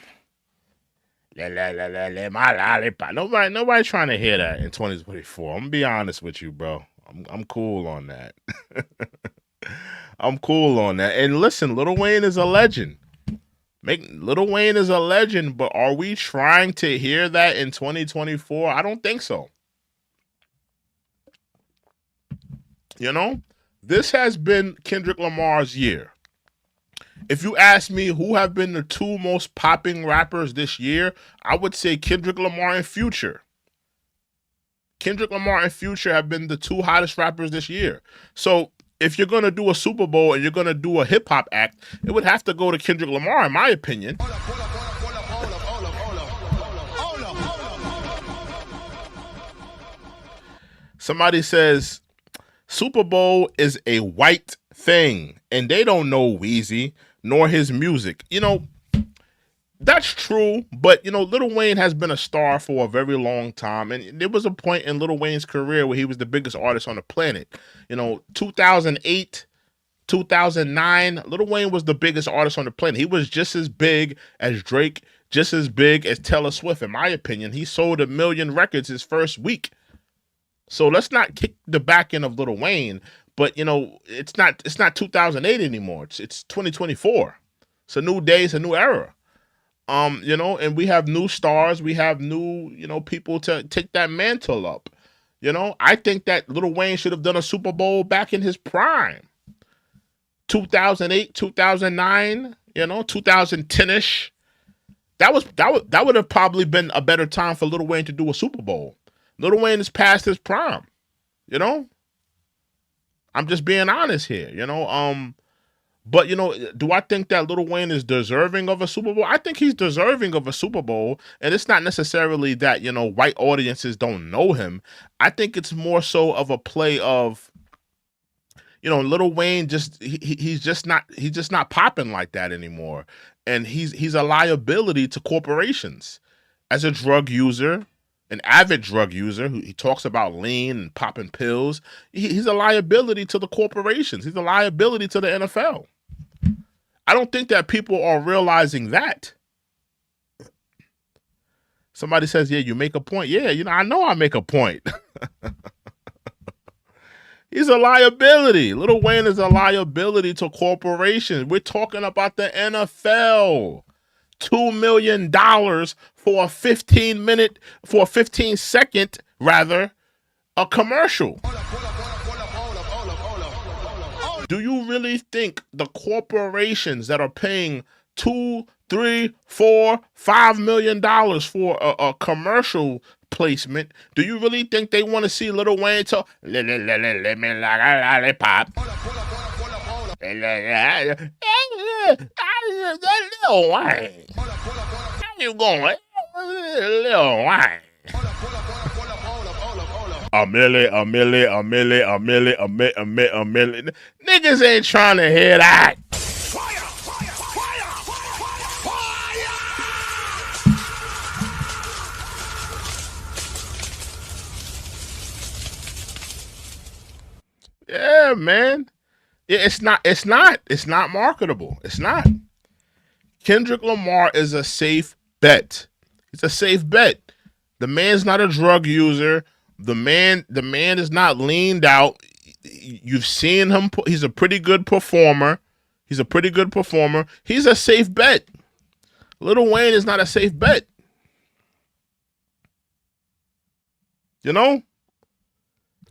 S3: Let my lollipop. Nobody trying to hear that in 2024. I'm gonna be honest with you, bro. I'm cool on that. I'm cool on that. And listen, Lil Wayne is a legend. Lil Wayne is a legend, but are we trying to hear that in 2024? I don't think so. This has been Kendrick Lamar's year. If you ask me who have been the two most popping rappers this year, I would say Kendrick Lamar and Future. Kendrick Lamar and Future have been the two hottest rappers this year. So if you're gonna do a Super Bowl and you're gonna do a hip hop act, it would have to go to Kendrick Lamar, in my opinion. Somebody says Super Bowl is a white thing, and they don't know Weezy nor his music. You know, that's true, but you know, Lil Wayne has been a star for a very long time, and there was a point in Lil Wayne's career where he was the biggest artist on the planet. You know, 2008, 2009, Lil Wayne was the biggest artist on the planet. He was just as big as Drake, just as big as Taylor Swift, in my opinion. He sold 1 million records his first week. So let's not kick the back end of Lil Wayne, but you know, it's not 2008 anymore. It's 2024. It's a new day, it's a new era. You know, and we have new stars, we have new, you know, people to take that mantle up. You know, I think that Lil Wayne should have done a Super Bowl back in his prime. 2008, 2009, you know, 2010ish. That would have probably been a better time for Lil Wayne to do a Super Bowl. Lil Wayne is past his prime, you know? I'm just being honest here, you know? But, you know, do I think that Lil Wayne is deserving of a Super Bowl? I think he's deserving of a Super Bowl, and it's not necessarily that, you know, white audiences don't know him. I think it's more so of a play of, you know, Lil Wayne he's just not popping like that anymore. And he's a liability to corporations as a drug user. An avid drug user who he talks about lean and popping pills. He's a liability to the corporations. He's a liability to the NFL. I don't think that people are realizing that. Somebody says, yeah, you make a point. Yeah, you know I make a point. He's a liability. Lil Wayne is a liability to corporations. We're talking about the NFL. $2 million for a 15-second, a commercial. Do you really think the corporations that are paying $2, $3, $4, $5 million for a commercial placement, do you really think they want to see Lil Wayne talk? Let me like a lollipop. Lil Wayne. How you going? Lil Wayne. A milli. Niggas ain't trying to hear that. Yeah, man. Yeah, it's not marketable. It's not. Kendrick Lamar is a safe bet. It's a safe bet. The man's not a drug user. The man is not leaned out. You've seen him. He's a pretty good performer. He's a safe bet. Lil Wayne is not a safe bet. You know?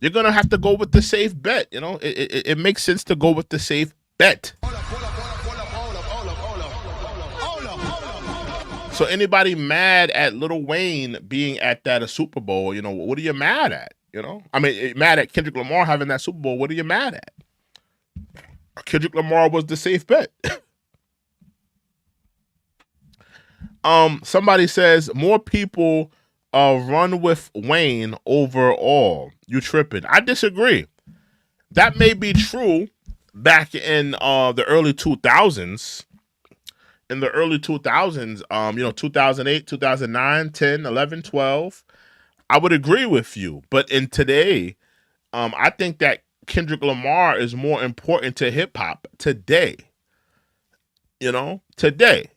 S3: You're going to have to go with the safe bet. You know, it makes sense to go with the safe bet. So anybody mad at Lil Wayne being at a Super Bowl, you know, what are you mad at? You know, I mean, mad at Kendrick Lamar having that Super Bowl. What are you mad at? Kendrick Lamar was the safe bet. Somebody says more people run with Wayne overall. You tripping? I disagree. That may be true back in the early 2000s. In the early 2000s, you know, 2008, 2009, 10, 11, 12, I would agree with you. But in today, I think that Kendrick Lamar is more important to hip hop today. You know, today.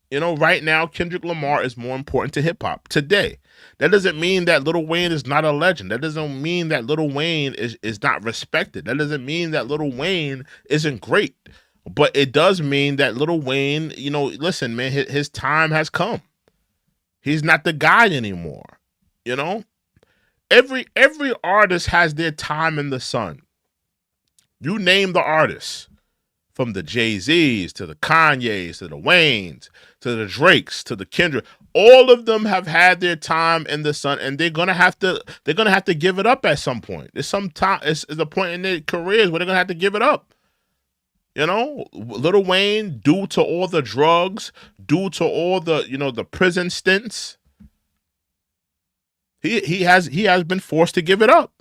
S3: You know, right now, Kendrick Lamar is more important to hip hop today. That doesn't mean that Lil Wayne is not a legend. That doesn't mean that Lil Wayne is not respected. That doesn't mean that Lil Wayne isn't great. But it does mean that Lil Wayne, you know, listen, man, his time has come. He's not the guy anymore. You know, every artist has their time in the sun. You name the artists, from the Jay-Z's to the Kanye's to the Waynes to the Drakes to the Kendrick. All of them have had their time in the sun, and they're gonna have to give it up at some point. There's some time. It's a point in their careers where they're gonna have to give it up. You know, Lil Wayne, due to all the drugs, due to all the the prison stints, he has been forced to give it up.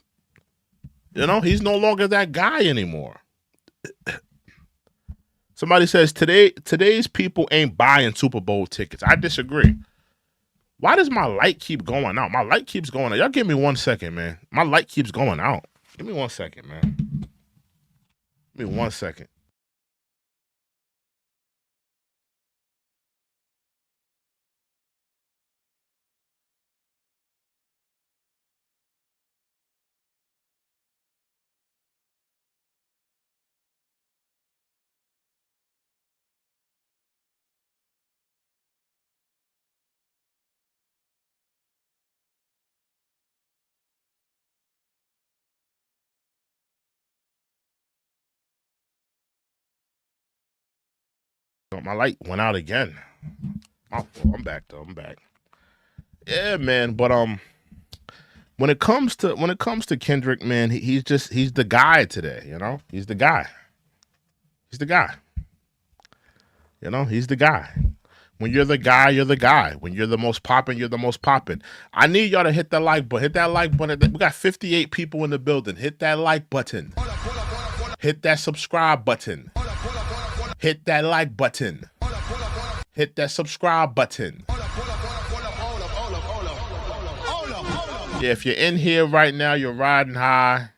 S3: He's no longer that guy anymore. Somebody says today's people ain't buying Super Bowl tickets. I disagree. Why does my light keep going out? My light keeps going out. Y'all give me 1 second, man. My light keeps going out. Give me 1 second, man. Give me 1 second. My light went out again. I'm back though. I'm back. Yeah, man. But when it comes to Kendrick, man, he's the guy today. He's the guy. He's the guy. He's the guy. When you're the guy, you're the guy. When you're the most poppin', you're the most poppin'. I need y'all to hit that like button. Hit that like button. We got 58 people in the building. Hit that like button. Hit that subscribe button. Hit that like button. Hit that subscribe button. Yeah, if you're in here right now, you're riding high.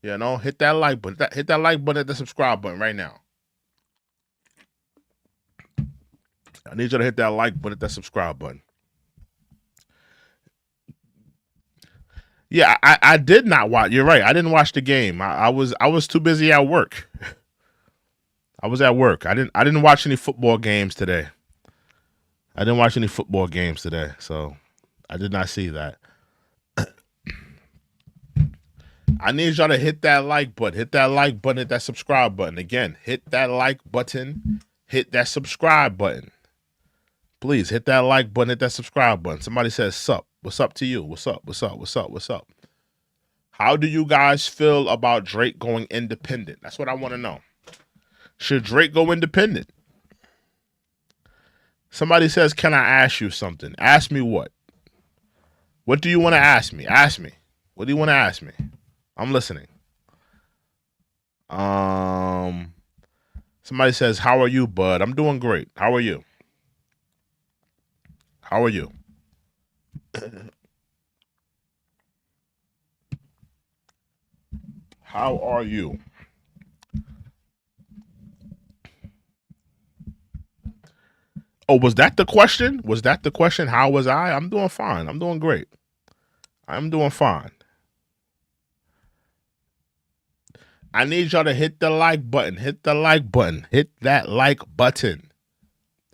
S3: Hit that like button. Hit that like button, hit the subscribe button right now. I need you to hit that like button, hit that subscribe button. Yeah, I did not watch. You're right. I didn't watch the game. I was too busy at work. I was at work. I didn't watch any football games today. So I did not see that. I need y'all to hit that like button. Hit that like button, hit that subscribe button. Again, hit that like button, hit that subscribe button. Please hit that like button, hit that subscribe button. Somebody says, sup. What's up to you? What's up? What's up? What's up? What's up? How do you guys feel about Drake going independent? That's what I want to know. Should Drake go independent? Somebody says, can I ask you something? Ask me what? What do you want to ask me? Ask me. What do you want to ask me? I'm listening. Somebody says, how are you, bud? I'm doing great. How are you? How are you? How are you? Oh, was that the question? Was that the question? How was I? I'm doing fine. I'm doing great. I'm doing fine. I need y'all to hit the like button. Hit the like button. Hit that like button.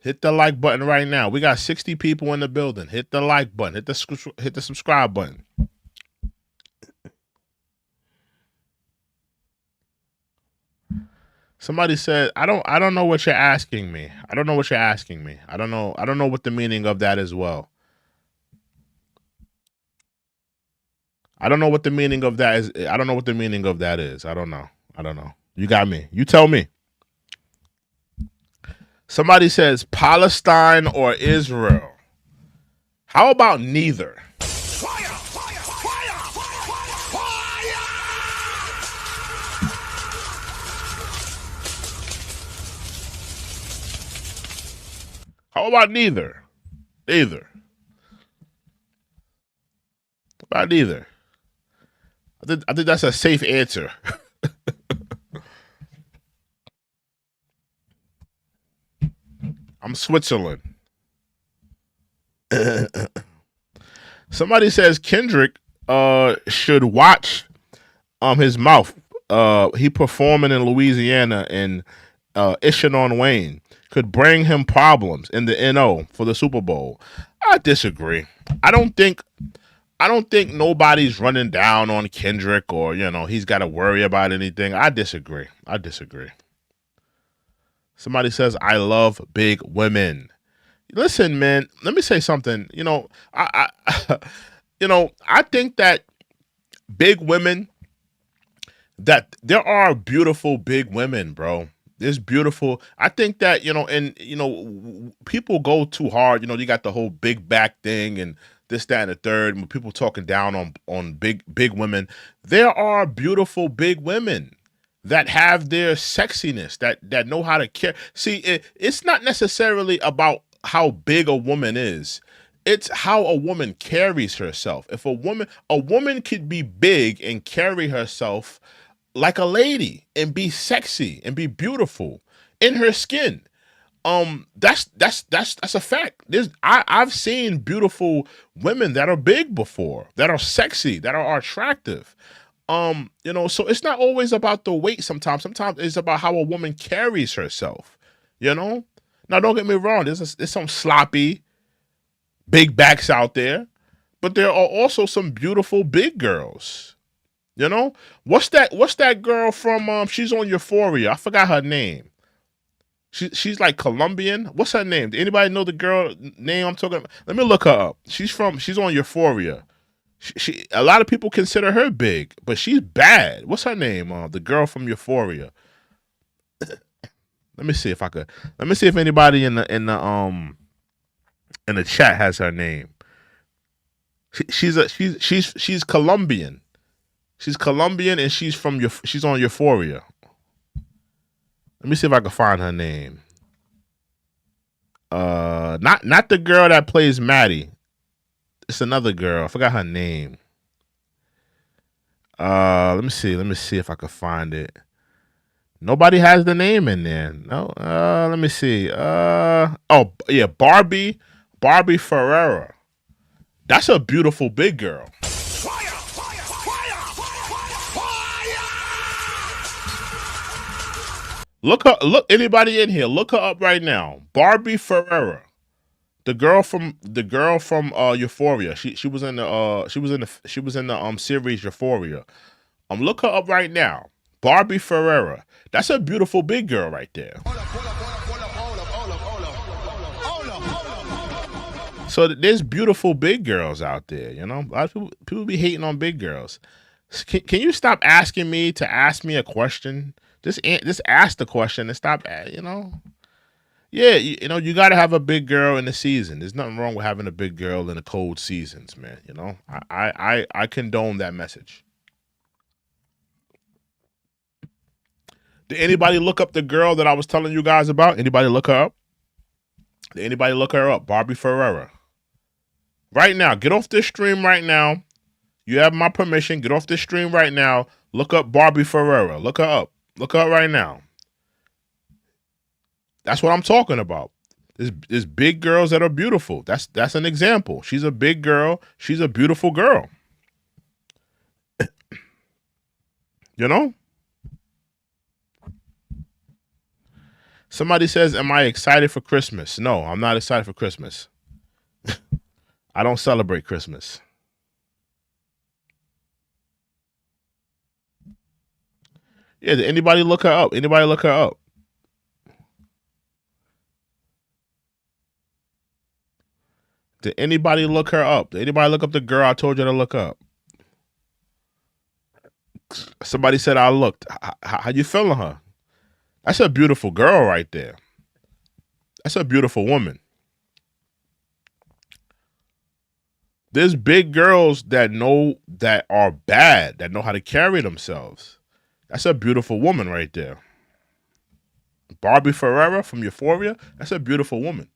S3: Hit the like button right now. We got 60 people in the building. Hit the like button. Hit the subscribe button. Somebody said, I don't know what you're asking me. I don't know what you're asking me. I don't know what the meaning of that is. Well, I don't know what the meaning of that is. I don't know what the meaning of that is. I don't know. You got me. You tell me. Somebody says Palestine or Israel. How about neither? How about neither? Neither. How about neither? I think that's a safe answer. I'm Switzerland. Somebody says Kendrick should watch his mouth. He performing in Louisiana and ishing on Wayne could bring him problems in the NO for the Super Bowl. I disagree. I don't think I don't think nobody's running down on Kendrick or, he's got to worry about anything. I disagree. I disagree. Somebody says, I love big women. Listen, man, let me say something. I think that big women, that there are beautiful big women, bro. There's beautiful. I think that, people go too hard. You got the whole big back thing and this, that, and the third. When people talking down on big women, there are beautiful big women that have their sexiness, that know how to care. See, it's not necessarily about how big a woman is. It's how a woman carries herself. If a woman could be big and carry herself like a lady and be sexy and be beautiful in her skin. That's a fact. I've seen beautiful women that are big before, that are sexy, that are attractive. So it's not always about the weight sometimes. Sometimes it's about how a woman carries herself, Now, don't get me wrong. There's some sloppy big backs out there, but there are also some beautiful big girls. What's that girl from she's on Euphoria? I forgot her name. She's like Colombian. What's her name? Anybody know the girl name I'm talking about? Let me look her up. She's on Euphoria. She a lot of people consider her big, but she's bad. What's her name? The girl from Euphoria. Let me see if anybody in the chat has her name. She's Colombian. She's Colombian and she's on Euphoria. Let me see if I can find her name. Not the girl that plays Maddie. It's another girl. I forgot her name. Let me see if I can find it. Nobody has the name in there. No. Let me see. Oh yeah, Barbie Ferreira. That's a beautiful big girl. Look anybody in here, look her up right now. Barbie Ferreira. The girl from Euphoria. She was in the series Euphoria. Look her up right now. Barbie Ferreira. That's a beautiful big girl right there. So there's beautiful big girls out there, A lot of people be hating on big girls. Can you stop asking me to ask me a question? Just ask the question and stop, Yeah, you got to have a big girl in the season. There's nothing wrong with having a big girl in the cold seasons, man. I condone that message. Did anybody look up the girl that I was telling you guys about? Anybody look her up? Did anybody look her up? Barbie Ferreira. Right now, get off this stream right now. You have my permission. Get off this stream right now. Look up Barbie Ferreira. Look her up. Look her up right now. That's what I'm talking about. There's big girls that are beautiful. That's an example. She's a big girl. She's a beautiful girl. Somebody says, am I excited for Christmas? No, I'm not excited for Christmas. I don't celebrate Christmas. Yeah, did anybody look her up? Anybody look her up? Did anybody look her up? Did anybody look up the girl I told you to look up? Somebody said I looked. How you feeling her? That's a beautiful girl right there. That's a beautiful woman. There's big girls that are bad, that know how to carry themselves. That's a beautiful woman right there. Barbie Ferreira from Euphoria, that's a beautiful woman.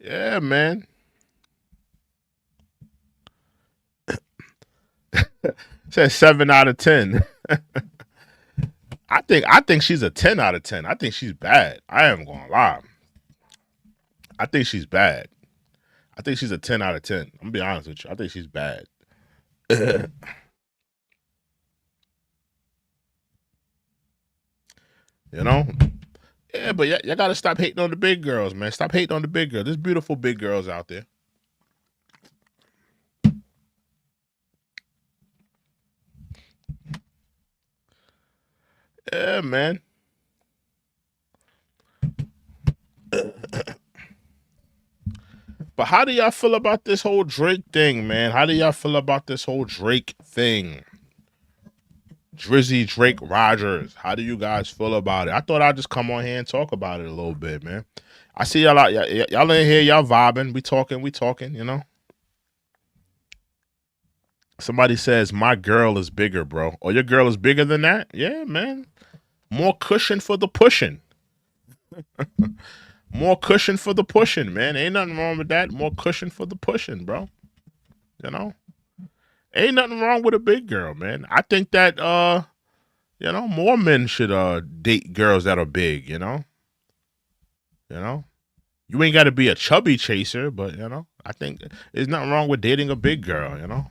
S3: Yeah, man. Says 7 out of 10. I think she's a 10 out of 10. I think she's bad. I am gonna lie. I think she's bad. I think she's a 10 out of 10. I'm gonna be honest with you. I think she's bad. Yeah, but y'all gotta stop hating on the big girls, man. Stop hating on the big girls. There's beautiful big girls out there. Yeah, man. But how do y'all feel about this whole Drake thing, man? How do y'all feel about this whole Drake thing? Drizzy, Drake, Rogers. How do you guys feel about it? I thought I'd just come on here and talk about it a little bit, man. I see y'all out, y'all in here, y'all vibing. We talking, you know? Somebody says, my girl is bigger, bro. Oh, your girl is bigger than that? Yeah, man. More cushion for the pushing. More cushion for the pushing, man. Ain't nothing wrong with that. More cushion for the pushing, bro. You know? Ain't nothing wrong with a big girl, man. I think that more men should date girls that are big, you know? You know? You ain't gotta be a chubby chaser, but I think there's nothing wrong with dating a big girl, you know?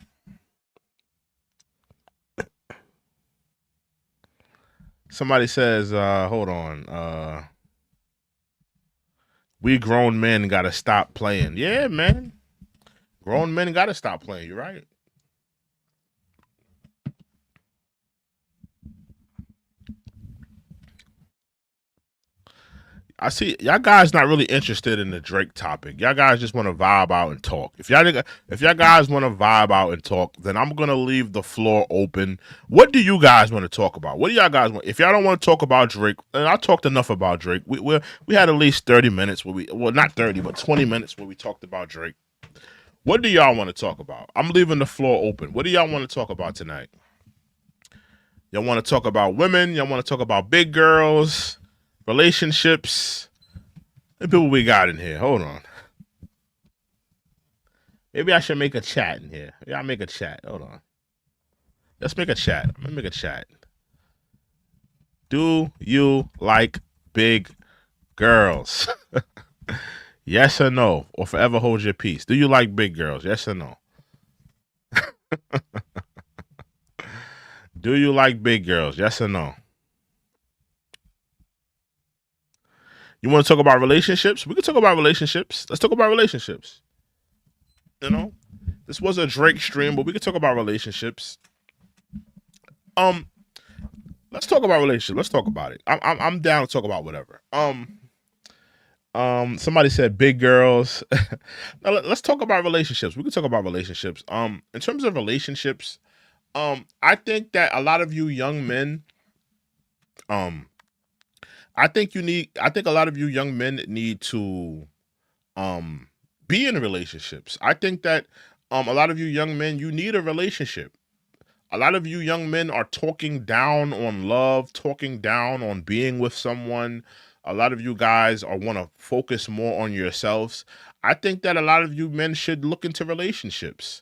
S3: Somebody says, hold on, we grown men gotta stop playing. Yeah, man. Grown men gotta stop playing, you're right. I see y'all guys not really interested in the Drake topic. Y'all guys just want to vibe out and talk. If y'all guys want to vibe out and talk, then I'm gonna leave the floor open. What do you guys want to talk about? What do y'all guys want? If y'all don't want to talk about Drake, and I talked enough about Drake. We had at least 30 minutes where not 30, but 20 minutes where we talked about Drake. What do y'all want to talk about? I'm leaving the floor open. What do y'all want to talk about tonight? Y'all want to talk about women? Y'all want to talk about big girls? Relationships. The people we got in here. Hold on. Maybe I should make a chat in here. Yeah, I'll make a chat. Hold on. Let's make a chat. I'm gonna make a chat. Do you like big girls? Yes or no? Or forever hold your peace. Do you like big girls? Yes or no? Do you like big girls? Yes or no? You want to talk about relationships? We can talk about relationships. Let's talk about relationships. You know, this was a Drake stream, but we can talk about relationships. Um, let's talk about relationships. Let's talk about it. I'm down to talk about whatever. Somebody said big girls. Now let's talk about relationships. We can talk about relationships. In terms of relationships, I think that a lot of you young men, um, I think a lot of you young men need to be in relationships. I think that a lot of you young men, you need a relationship. A lot of you young men are talking down on love, talking down on being with someone. A lot of you guys are want to focus more on yourselves. I think that a lot of you men should look into relationships.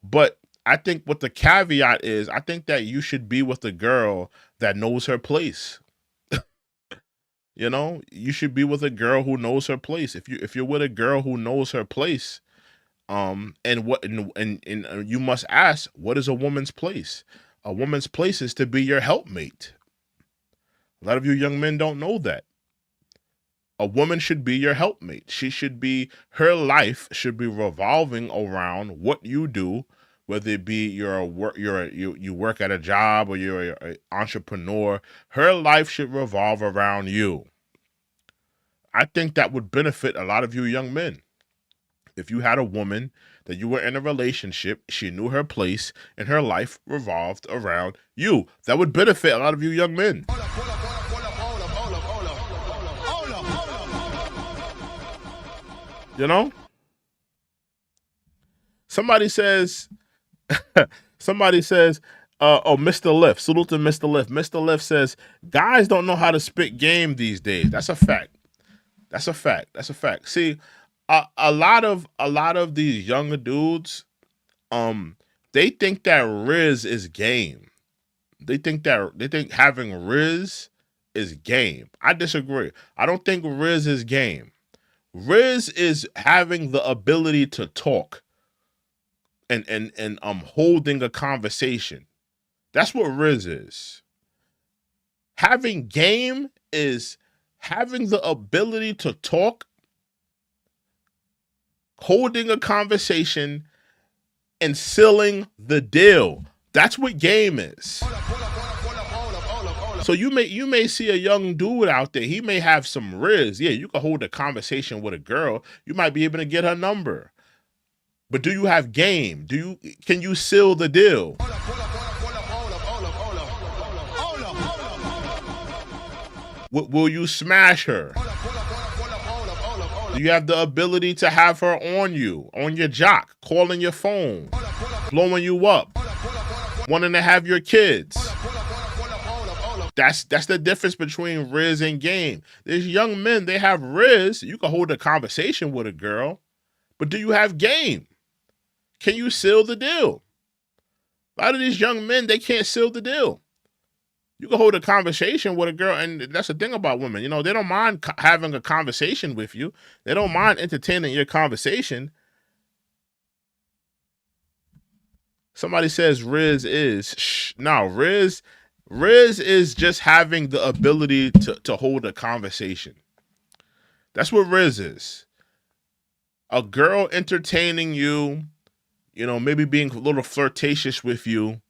S3: But I think what the caveat is, I think that you should be with a girl that knows her place. You know, you should be with a girl who knows her place. If you're with a girl who knows her place, and you must ask, what is a woman's place? A woman's place is to be your helpmate. A lot of you young men don't know that. A woman should be your helpmate. Her life should be revolving around what you do, whether it be you work at a job or you're an entrepreneur. Her life should revolve around you. I think that would benefit a lot of you young men. If you had a woman that you were in a relationship, she knew her place, and her life revolved around you. That would benefit a lot of you young men. You know? Somebody says, oh, Mr. Lift. Salute to Mr. Lift. Mr. Lift says, guys don't know how to spit game these days. That's a fact. That's a fact. That's a fact. See, a lot of these younger dudes, they think that Rizz is game. They think having Rizz is game. I disagree. I don't think Rizz is game. Rizz is having the ability to talk and holding a conversation. That's what Rizz is. Having game is having the ability to talk, holding a conversation, and sealing the deal. That's what game is. So you may see a young dude out there. He may have some Rizz. Yeah, you can hold a conversation with a girl. You might be able to get her number. But do you have game? Can you seal the deal? Will you smash her? Do you have the ability to have her on you, on your jock, calling your phone, blowing you up, wanting to have your kids? That's the difference between Rizz and game. There's young men, they have Rizz. You can hold a conversation with a girl, but do you have game? Can you seal the deal? A lot of these young men, they can't seal the deal. You can hold a conversation with a girl, and that's the thing about women. You know, they don't mind having a conversation with you. They don't mind entertaining your conversation. Somebody says Rizz is. No, Rizz is just having the ability to hold a conversation. That's what Rizz is. A girl entertaining you, you know, maybe being a little flirtatious with you.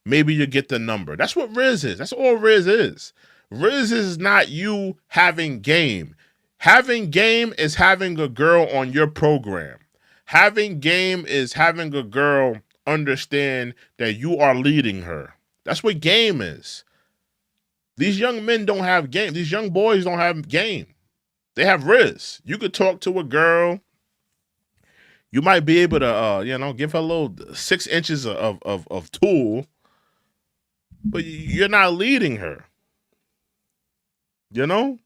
S3: Maybe you get the number. That's what Rizz is. That's all Rizz is. Rizz is not you having game. Having game is having a girl on your program. Having game is having a girl understand that you are leading her. That's what game is. These young men don't have game. These young boys don't have game. They have Rizz. You could talk to a girl. You might be able to, give her a little 6 inches of tool, but you're not leading her. You know?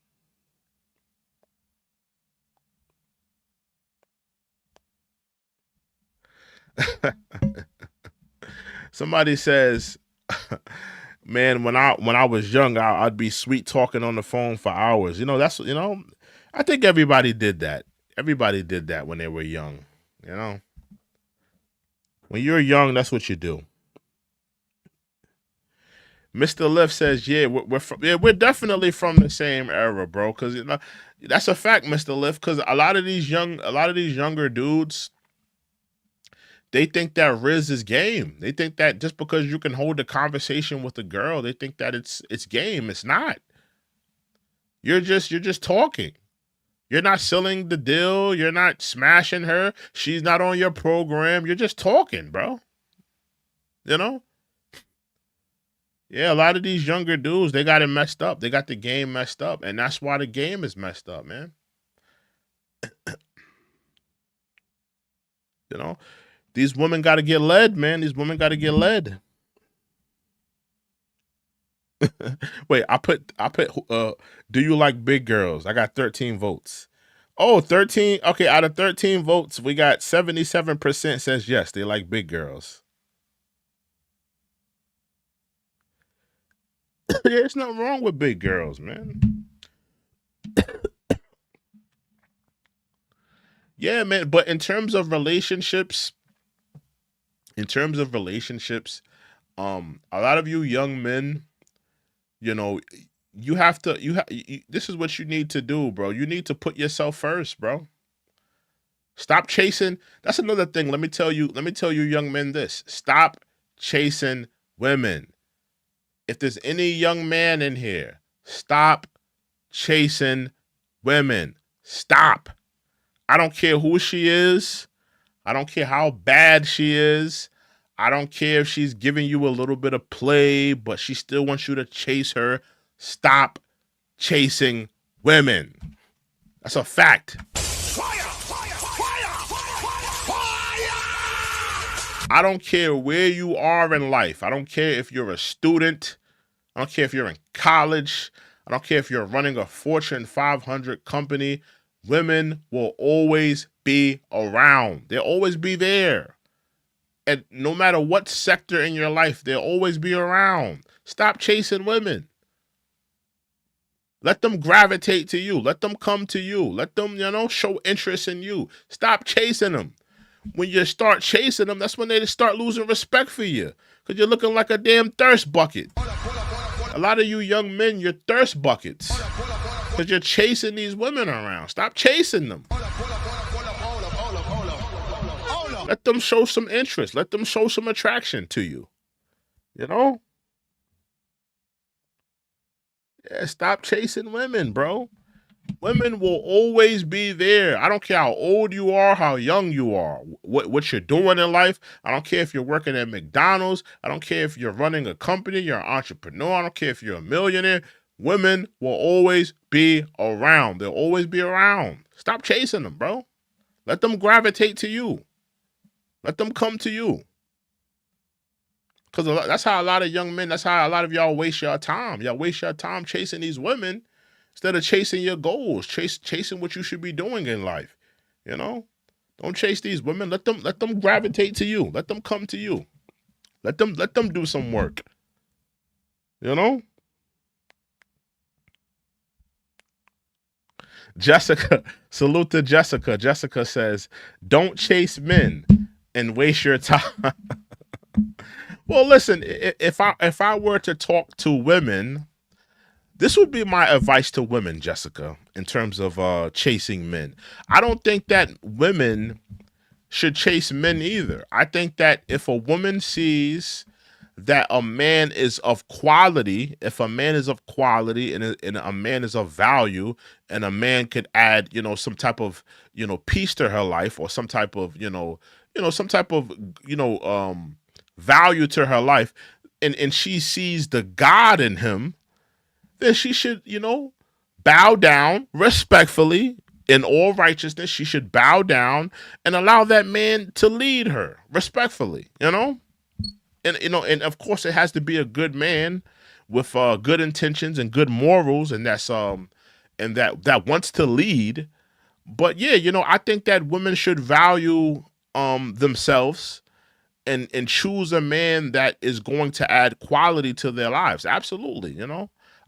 S3: Somebody says, man, when I was young, I'd be sweet talking on the phone for hours. You know, I think everybody did that. Everybody did that when they were young. You know, when you're young, that's what you do. Mr. Lift says, yeah, we're definitely from the same era, bro. Because that's a fact, Mr. Lift. Because a lot of these younger dudes, they think that Rizz is game. They think that just because you can hold a conversation with a girl, they think that it's game. It's not. You're just talking. You're not sealing the deal. You're not smashing her. She's not on your program. You're just talking, bro. You know? Yeah, a lot of these younger dudes, they got it messed up. They got the game messed up. And that's why the game is messed up, man. You know? These women got to get led, man. These women got to get led. Wait, I put do you like big girls? I got 13 votes. Oh, 13. Okay, out of 13 votes, we got 77% says yes, they like big girls. There's nothing wrong with big girls, man. Yeah, man, but in terms of relationships, a lot of you young men, you know, this is what you need to do, bro. You need to put yourself first, bro. Stop chasing. That's another thing. Let me tell you, young men, this. Stop chasing women. If there's any young man in here, stop chasing women. Stop. I don't care who she is. I don't care how bad she is. I don't care if she's giving you a little bit of play, but she still wants you to chase her. Stop chasing women. That's a fact. I don't care where you are in life. I don't care if you're a student. I don't care if you're in college. I don't care if you're running a Fortune 500 company. Women will always be around. They'll always be there. And no matter what sector in your life, they'll always be around. Stop chasing women. Let them gravitate to you. Let them come to you. Let them, show interest in you. Stop chasing them. When you start chasing them, that's when they start losing respect for you. Because you're looking like a damn thirst bucket. A lot of you young men, you're thirst buckets. Because you're chasing these women around. Stop chasing them. Let them show some interest. Let them show some attraction to you. You know? Yeah, stop chasing women, bro. Women will always be there. I don't care how old you are, how young you are, what you're doing in life. I don't care if you're working at McDonald's. I don't care if you're running a company, you're an entrepreneur. I don't care if you're a millionaire. Women will always be around. They'll always be around. Stop chasing them, bro. Let them gravitate to you. Let them come to you. Because that's how a lot of young men, that's how a lot of y'all waste your time. Y'all waste your time chasing these women instead of chasing your goals, chasing what you should be doing in life. You know? Don't chase these women. Let them gravitate to you. Let them come to you. Let them do some work. You know? Jessica, salute to Jessica. Jessica says, don't chase men and waste your time. Well, listen, if I were to talk to women, this would be my advice to women, Jessica, in terms of chasing men. I don't think that women should chase men either. I think that if a woman sees that a man is of quality, if a man is of quality and a man is of value, and a man could add, some type of, peace to her life, or some type of, some type of, value to her life, and she sees the God in him, then she should, bow down respectfully in all righteousness. She should bow down and allow that man to lead her respectfully, And of course, it has to be a good man with good intentions and good morals, and that's and that wants to lead. But yeah, I think that women should value themselves and choose a man that is going to add quality to their lives. Absolutely,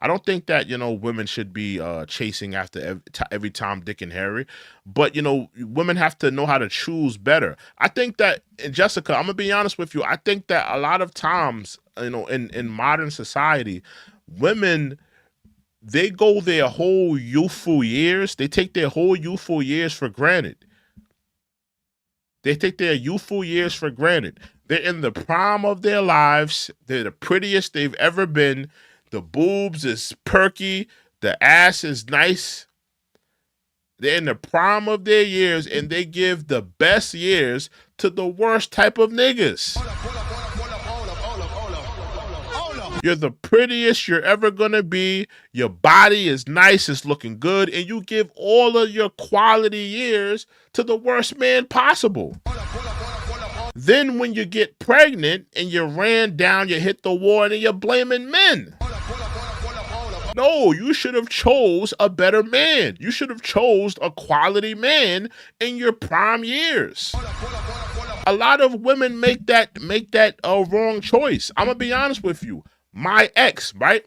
S3: I don't think that women should be chasing after every Tom, Dick, and Harry, but women have to know how to choose better. I think that, and Jessica, I'm gonna be honest with you. I think that a lot of times, in modern society, women, they go their whole youthful years. They take their whole youthful years for granted. They take their youthful years for granted. They're in the prime of their lives. They're the prettiest they've ever been. The boobs is perky. The ass is nice. They're in the prime of their years, and they give the best years to the worst type of niggas. You're the prettiest you're ever going to be. Your body is nice. It's looking good. And you give all of your quality years to the worst man possible. Then when you get pregnant and you ran down, you hit the wall, and you're blaming men. No, you should have chose a better man. You should have chose a quality man in your prime years. A lot of women make that wrong choice. I'm gonna be honest with you. My ex, right?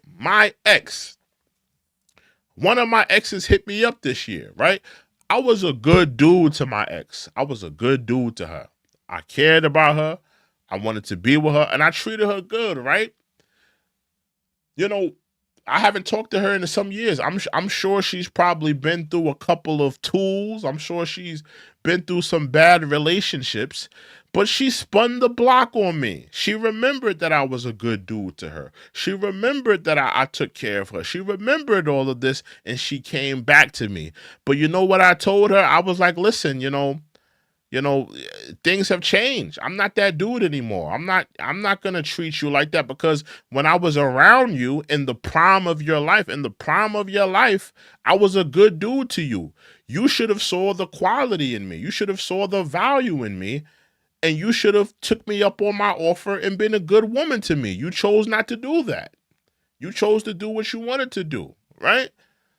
S3: One of my exes hit me up this year, right? I was a good dude to my ex. I was a good dude to her. I cared about her. I wanted to be with her, and I treated her good, right? I haven't talked to her in some years. I'm sure she's probably been through a couple of tools. I'm sure she's been through some bad relationships, but she spun the block on me. She remembered that I was a good dude to her. She remembered that I took care of her. She remembered all of this, and she came back to me. But you know what I told her? I was like, listen, things have changed. I'm not that dude anymore. I'm not going to treat you like that, because when I was around you in the prime of your life, I was a good dude to you. You should have saw the quality in me. You should have saw the value in me, and you should have took me up on my offer and been a good woman to me. You chose not to do that. You chose to do what you wanted to do, right?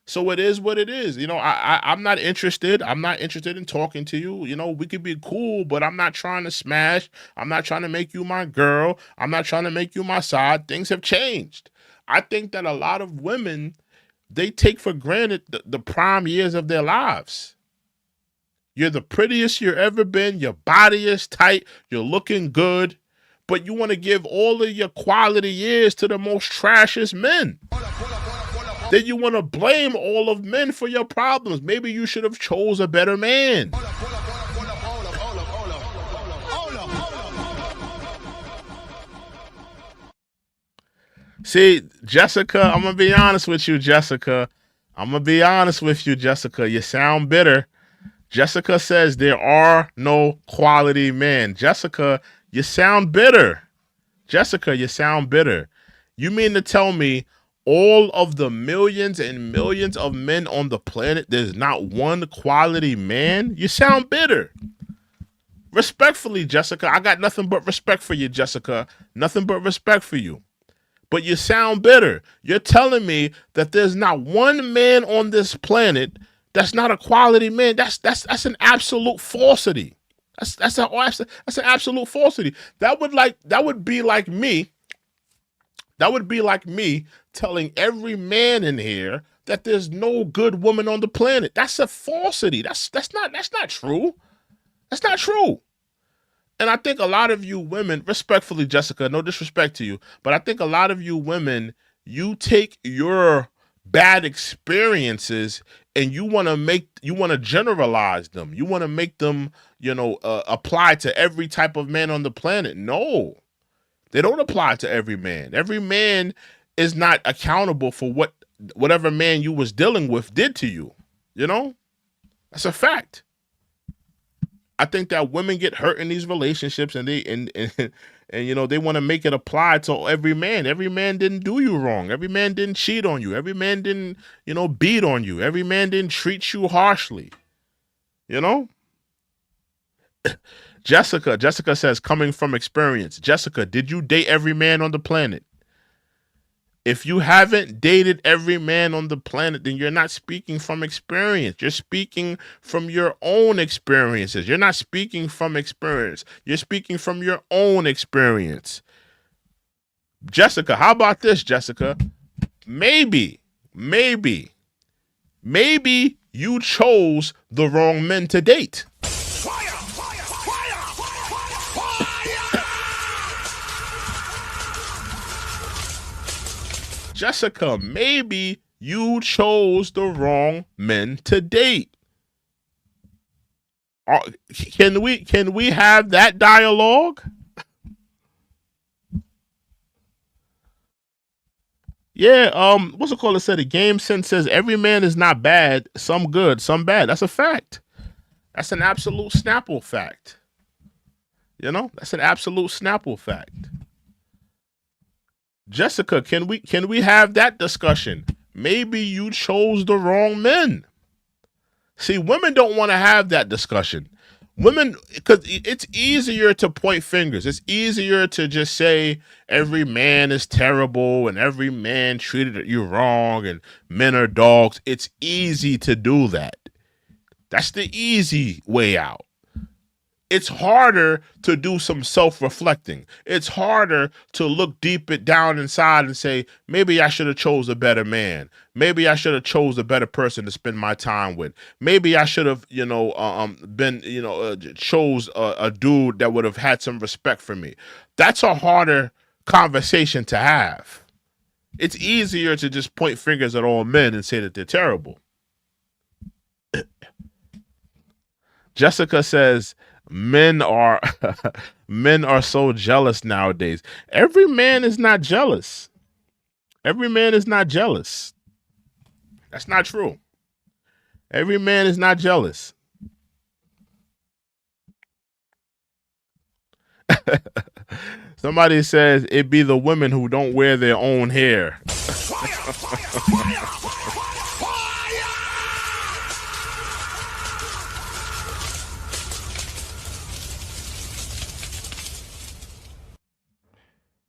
S3: So it is what it is. I'm not interested. I'm not interested in talking to you. We could be cool, but I'm not trying to smash. I'm not trying to make you my girl. I'm not trying to make you my side. Things have changed. I think that a lot of women, they take for granted the prime years of their lives. You're the prettiest you've ever been. Your body is tight. You're looking good. But you want to give all of your quality years to the most trashiest men. Then you want to blame all of men for your problems. Maybe you should have chose a better man. See, Jessica, I'm going to be honest with you, Jessica. You sound bitter. Jessica says there are no quality men. Jessica, you sound bitter. You mean to tell me all of the millions and millions of men on the planet, there's not one quality man? You sound bitter. Respectfully, Jessica, I got nothing but respect for you, Jessica. Nothing but respect for you. But you sound bitter. You're telling me that there's not one man on this planet that's not a quality man. That's an absolute falsity. That's an absolute falsity. That would be like me. That would be like me telling every man in here that there's no good woman on the planet. That's a falsity. That's not true. That's not true. And I think a lot of you women, respectfully, Jessica, no disrespect to you, but I think a lot of you women, you take your bad experiences and you want to generalize them. You want to make them, apply to every type of man on the planet. No, they don't apply to every man. Every man is not accountable for whatever man you was dealing with did to you. That's a fact. I think that women get hurt in these relationships and they want to make it apply to every man. Every man didn't do you wrong. Every man didn't cheat on you. Every man didn't, beat on you. Every man didn't treat you harshly. Jessica says, coming from experience. Jessica, did you date every man on the planet? If you haven't dated every man on the planet, then you're not speaking from experience. You're speaking from your own experiences. You're not speaking from experience. You're speaking from your own experience. Jessica, how about this, Jessica? Maybe you chose the wrong men to date. Jessica, maybe you chose the wrong men to date. Can we have that dialogue? Yeah, what's it called? It said the game sense says every man is not bad, some good, some bad. That's a fact. That's an absolute Snapple fact. That's an absolute Snapple fact. Jessica, can we have that discussion? Maybe you chose the wrong men. See, women don't want to have that discussion. Women, because it's easier to point fingers. It's easier to just say every man is terrible and every man treated you wrong and men are dogs. It's easy to do that. That's the easy way out. It's harder to do some self-reflecting. It's harder to look down inside and say, maybe I should have chose a better man. Maybe I should have chose a better person to spend my time with. Maybe I should have, chose a dude that would have had some respect for me. That's a harder conversation to have. It's easier to just point fingers at all men and say that they're terrible. Jessica says, men are so jealous nowadays. Every man is not jealous. Every man is not jealous. That's not true. Every man is not jealous. Somebody says it be the women who don't wear their own hair.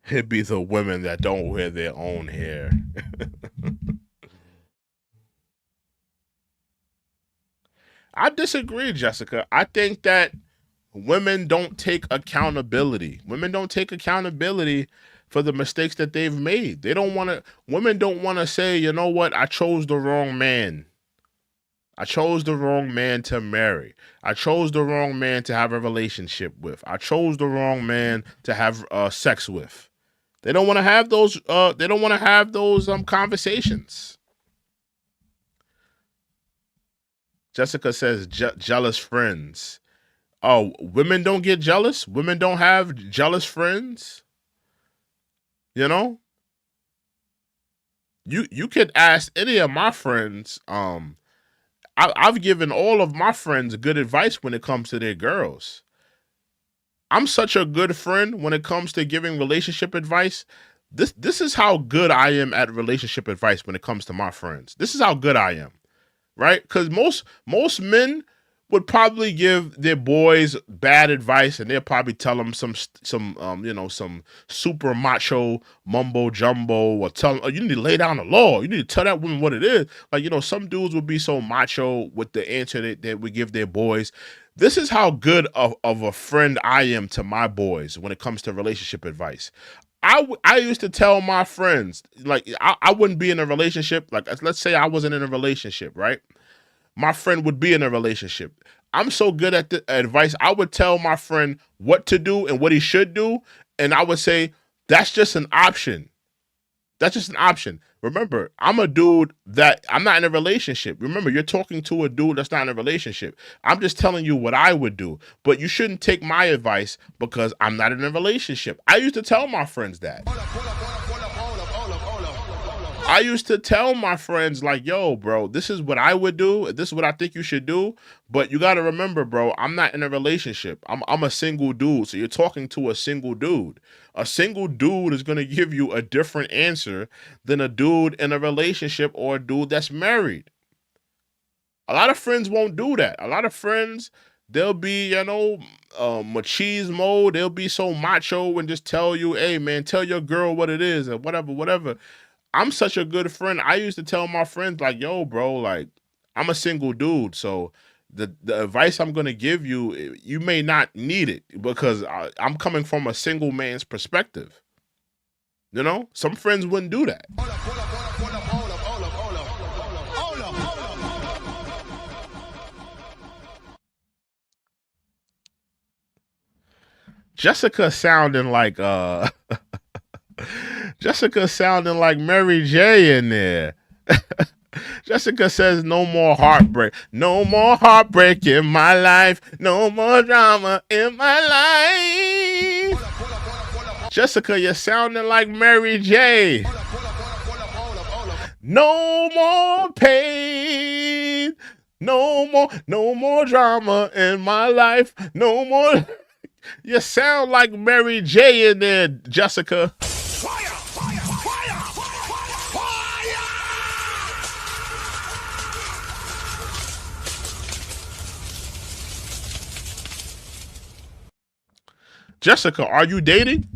S3: It be the women that don't wear their own hair. I disagree, Jessica. I think that women don't take accountability. Women don't take accountability for the mistakes that they've made. Women don't want to say, you know what, I chose the wrong man. I chose the wrong man to marry. I chose the wrong man to have a relationship with. I chose the wrong man to have sex with. They don't want to have those. They don't want to have those conversations. Jessica says jealous friends. Oh, women don't get jealous. Women don't have jealous friends. You know, you could ask any of my friends. I've given all of my friends good advice when it comes to their girls. I'm such a good friend when it comes to giving relationship advice. This is how good I am at relationship advice when it comes to my friends. This is how good I am, right? Because most men would probably give their boys bad advice, and they'll probably tell them some super macho mumbo jumbo, or tell them, oh, you need to lay down the law. You need to tell that woman what it is. Like, some dudes would be so macho with the answer that we give their boys. This is how good of a friend I am to my boys when it comes to relationship advice. I used to tell my friends, like, I wouldn't be in a relationship. Like, let's say I wasn't in a relationship, right? My friend would be in a relationship. I'm so good at the advice. I would tell my friend what to do and what he should do. And I would say, that's just an option. That's just an option. Remember, I'm a dude that I'm not in a relationship. Remember, you're talking to a dude that's not in a relationship. I'm just telling you what I would do. But you shouldn't take my advice because I'm not in a relationship. I used to tell my friends that. I used to tell my friends, like, yo, bro, this is what I would do. This is what I think you should do. But you got to remember, bro, I'm not in a relationship. I'm a single dude. So you're talking to a single dude. A single dude is going to give you a different answer than a dude in a relationship or a dude that's married. A lot of friends won't do that. A lot of friends, they'll be, machismo. They'll be so macho and just tell you, hey, man, tell your girl what it is or whatever. I'm such a good friend. I used to tell my friends, like, yo, bro, like, I'm a single dude. So the advice I'm going to give you, you may not need it because I'm coming from a single man's perspective. Some friends wouldn't do that. Jessica sounding like Mary J in there. Jessica says, no more heartbreak. No more heartbreak in my life. No more drama in my life. Jessica, you're sounding like Mary J. No more pain. No more drama in my life. No more. You sound like Mary J in there, Jessica. Jessica, are you dating?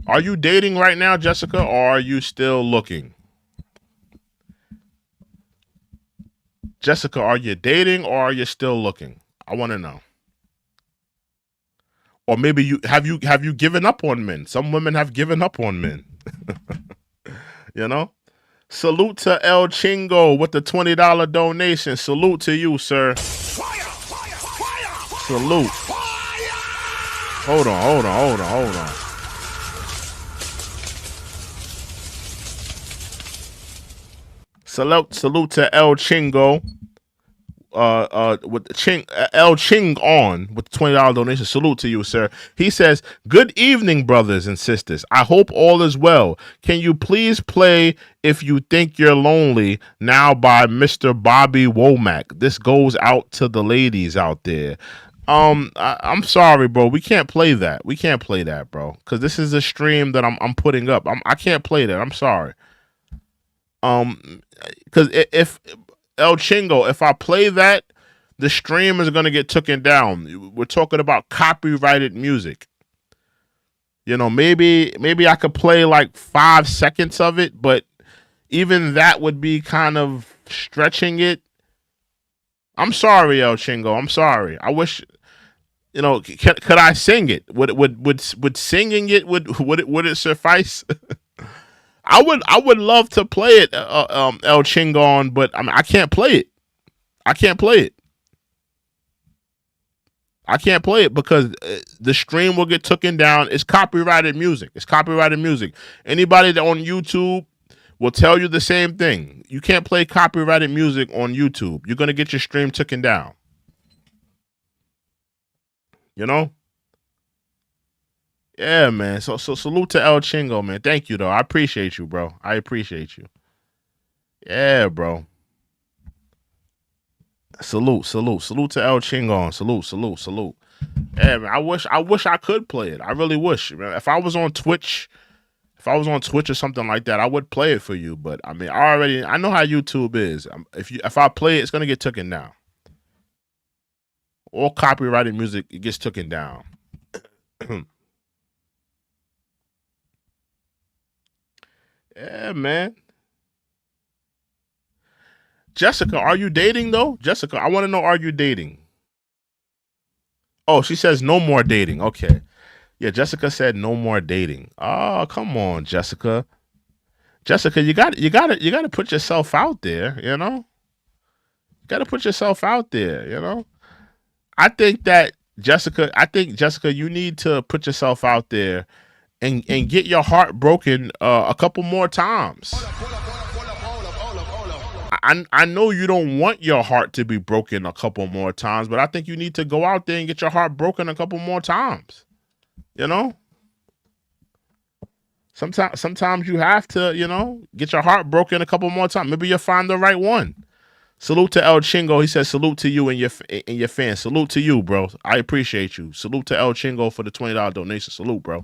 S3: Are you dating right now, Jessica, or are you still looking? Jessica, are you dating or are you still looking? I want to know. Or maybe you have given up on men? Some women have given up on men. Salute to El Chingo with the $20 donation. Salute to you, sir. Salute. Hold on. Salute to El Chingo. With the El Ching on with the $20 donation. Salute to you, sir. He says, good evening, brothers and sisters. I hope all is well. Can you please play If You Think You're Lonely now by Mr. Bobby Womack? This goes out to the ladies out there. I'm sorry, bro. We can't play that. We can't play that, bro. Because this is a stream that I'm putting up. I can't play that. I'm sorry. Because if El Chingo, if I play that, the stream is gonna get taken down. We're talking about copyrighted music. Maybe I could play like 5 seconds of it, but even that would be kind of stretching it. I'm sorry, El Chingo. I'm sorry. I wish, could I sing it? Would singing it would it suffice? I would love to play it, El Chingon, but I can't play it. I can't play it because the stream will get taken down. It's copyrighted music. Anybody that on YouTube will tell you the same thing. You can't play copyrighted music on YouTube. You're gonna get your stream taken down. You know? Yeah, man. So salute to El Chingo, man. Thank you though. I appreciate you, bro. I appreciate you. Yeah, bro. Salute to El Chingon. Salute. Yeah, man. I wish I could play it. I really wish, man. If I was on Twitch or something like that, I would play it for you. But I mean, I know how YouTube is. If I play it, it's gonna get taken down. All copyrighted music, it gets taken down. Yeah, man. Jessica, are you dating though? Jessica, I want to know, are you dating? Oh, she says no more dating. Okay. Yeah, Jessica said no more dating. Oh, come on, Jessica. Jessica, you got to put yourself out there, you know? You got to put yourself out there, you know? I think Jessica, you need to put yourself out there and get your heart broken a couple more times. I know you don't want your heart to be broken a couple more times, but I think you need to go out there and get your heart broken a couple more times. You know? Sometimes you have to, you know, get your heart broken a couple more times. Maybe you'll find the right one. Salute to El Chingo. He says salute to you and your fans. Salute to you, bro. I appreciate you. Salute to El Chingo for the $20 donation. Salute, bro.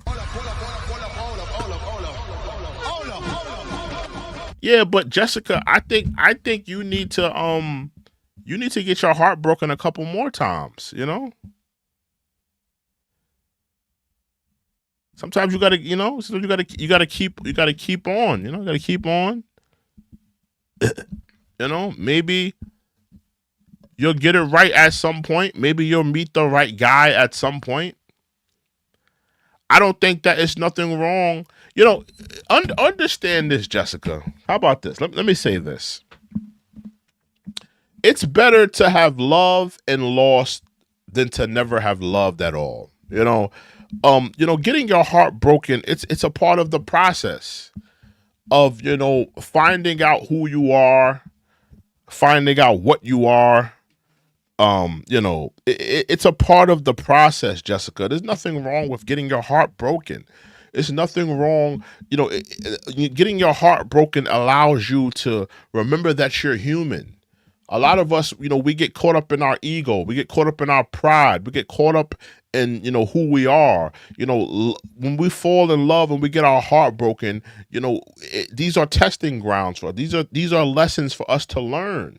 S3: Yeah, but Jessica, I think you need to get your heart broken a couple more times, you know? Sometimes you gotta, you know, you gotta keep on, you know, gotta keep on. You know, maybe you'll get it right at some point. Maybe you'll meet the right guy at some point. I don't think that it's nothing wrong. You know, understand this, Jessica. How about this? Let me say this. It's better to have loved and lost than to never have loved at all. You know, getting your heart broken, it's a part of the process of, you know, finding out who you are, finding out what you are. You know, it's a part of the process, Jessica. There's nothing wrong with getting your heart broken. There's nothing wrong. You know, getting your heart broken allows you to remember that you're human. A lot of us, you know, we get caught up in our ego. We get caught up in our pride. We get caught up in, you know, who we are. You know, when we fall in love and we get our heart broken, you know, these are testing grounds for us. These are lessons for us to learn.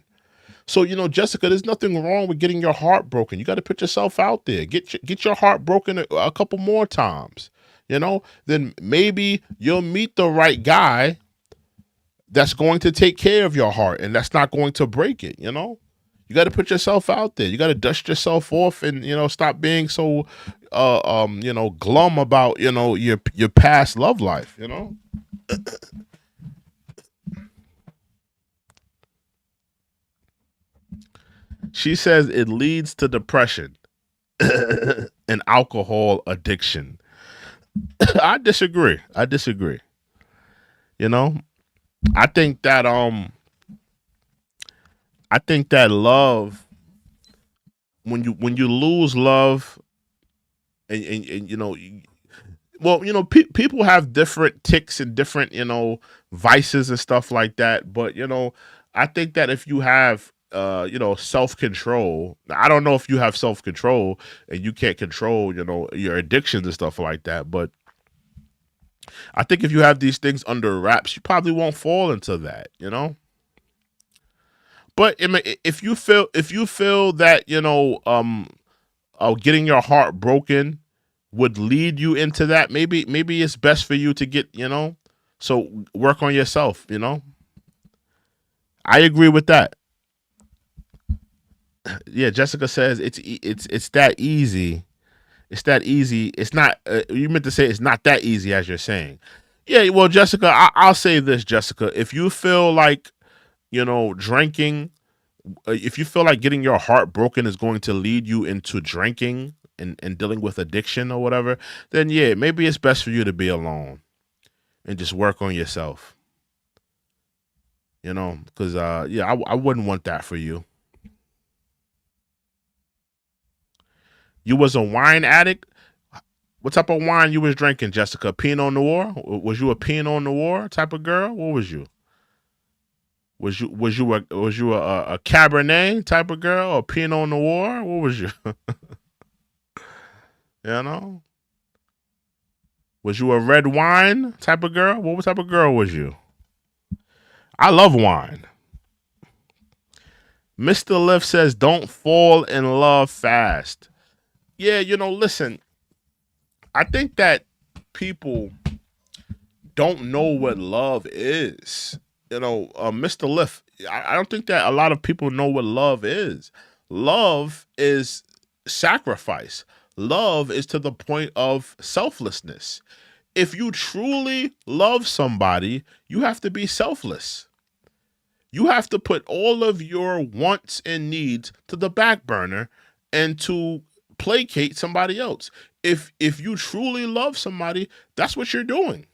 S3: So, you know, Jessica, there's nothing wrong with getting your heart broken. You got to put yourself out there. Get your heart broken a couple more times. You know, then maybe you'll meet the right guy that's going to take care of your heart and that's not going to break it. You know, you got to put yourself out there. You got to dust yourself off and, you know, stop being so, you know, glum about, you know, your past love life, you know. She says it leads to depression and alcohol addiction. I disagree. You know, I think that love, when you lose love and you know, well, you know, people have different ticks and different, you know, vices and stuff like that. But, you know, I think that if you have, you know, self-control, I don't know if you have self-control and you can't control, you know, your addictions and stuff like that. But I think if you have these things under wraps, you probably won't fall into that, you know. But I mean, if you feel that, you know, getting your heart broken would lead you into that, maybe it's best for you to get, you know, so work on yourself, you know. I agree with that. Yeah, Jessica says it's that easy. It's that easy. It's not. You meant to say it's not that easy as you're saying. Yeah. Well, Jessica, I'll say this, Jessica. If you feel like, you know, drinking, if you feel like getting your heart broken is going to lead you into drinking and dealing with addiction or whatever, then yeah, maybe it's best for you to be alone and just work on yourself. You know, because yeah, I wouldn't want that for you. You was a wine addict. What type of wine you was drinking, Jessica? Pinot Noir? Was you a Pinot Noir type of girl? What was you? Was you a Cabernet type of girl or Pinot Noir? What was you? You know? Was you a red wine type of girl? What type of girl was you? I love wine. Mr. Lift says, don't fall in love fast. Yeah, listen, I think that people don't know what love is. Mr. Lift, I don't think that a lot of people know what love is. Love is sacrifice. Love is to the point of selflessness. If you truly love somebody, you have to be selfless. You have to put all of your wants and needs to the back burner and to placate somebody else. If you truly love somebody, that's what you're doing.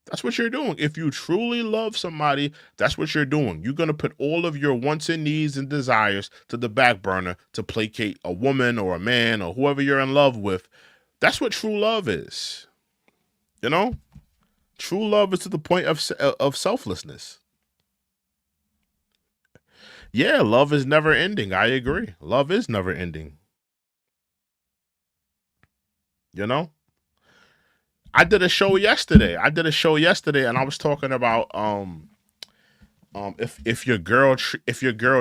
S3: That's what you're doing. If you truly love somebody, that's what you're doing. You're going to put all of your wants and needs and desires to the back burner to placate a woman or a man or whoever you're in love with. That's what true love is. You know? True love is to the point of selflessness. Yeah, love is never ending. I agree. Love is never ending. You know? I did a show yesterday. And I was talking about if your girl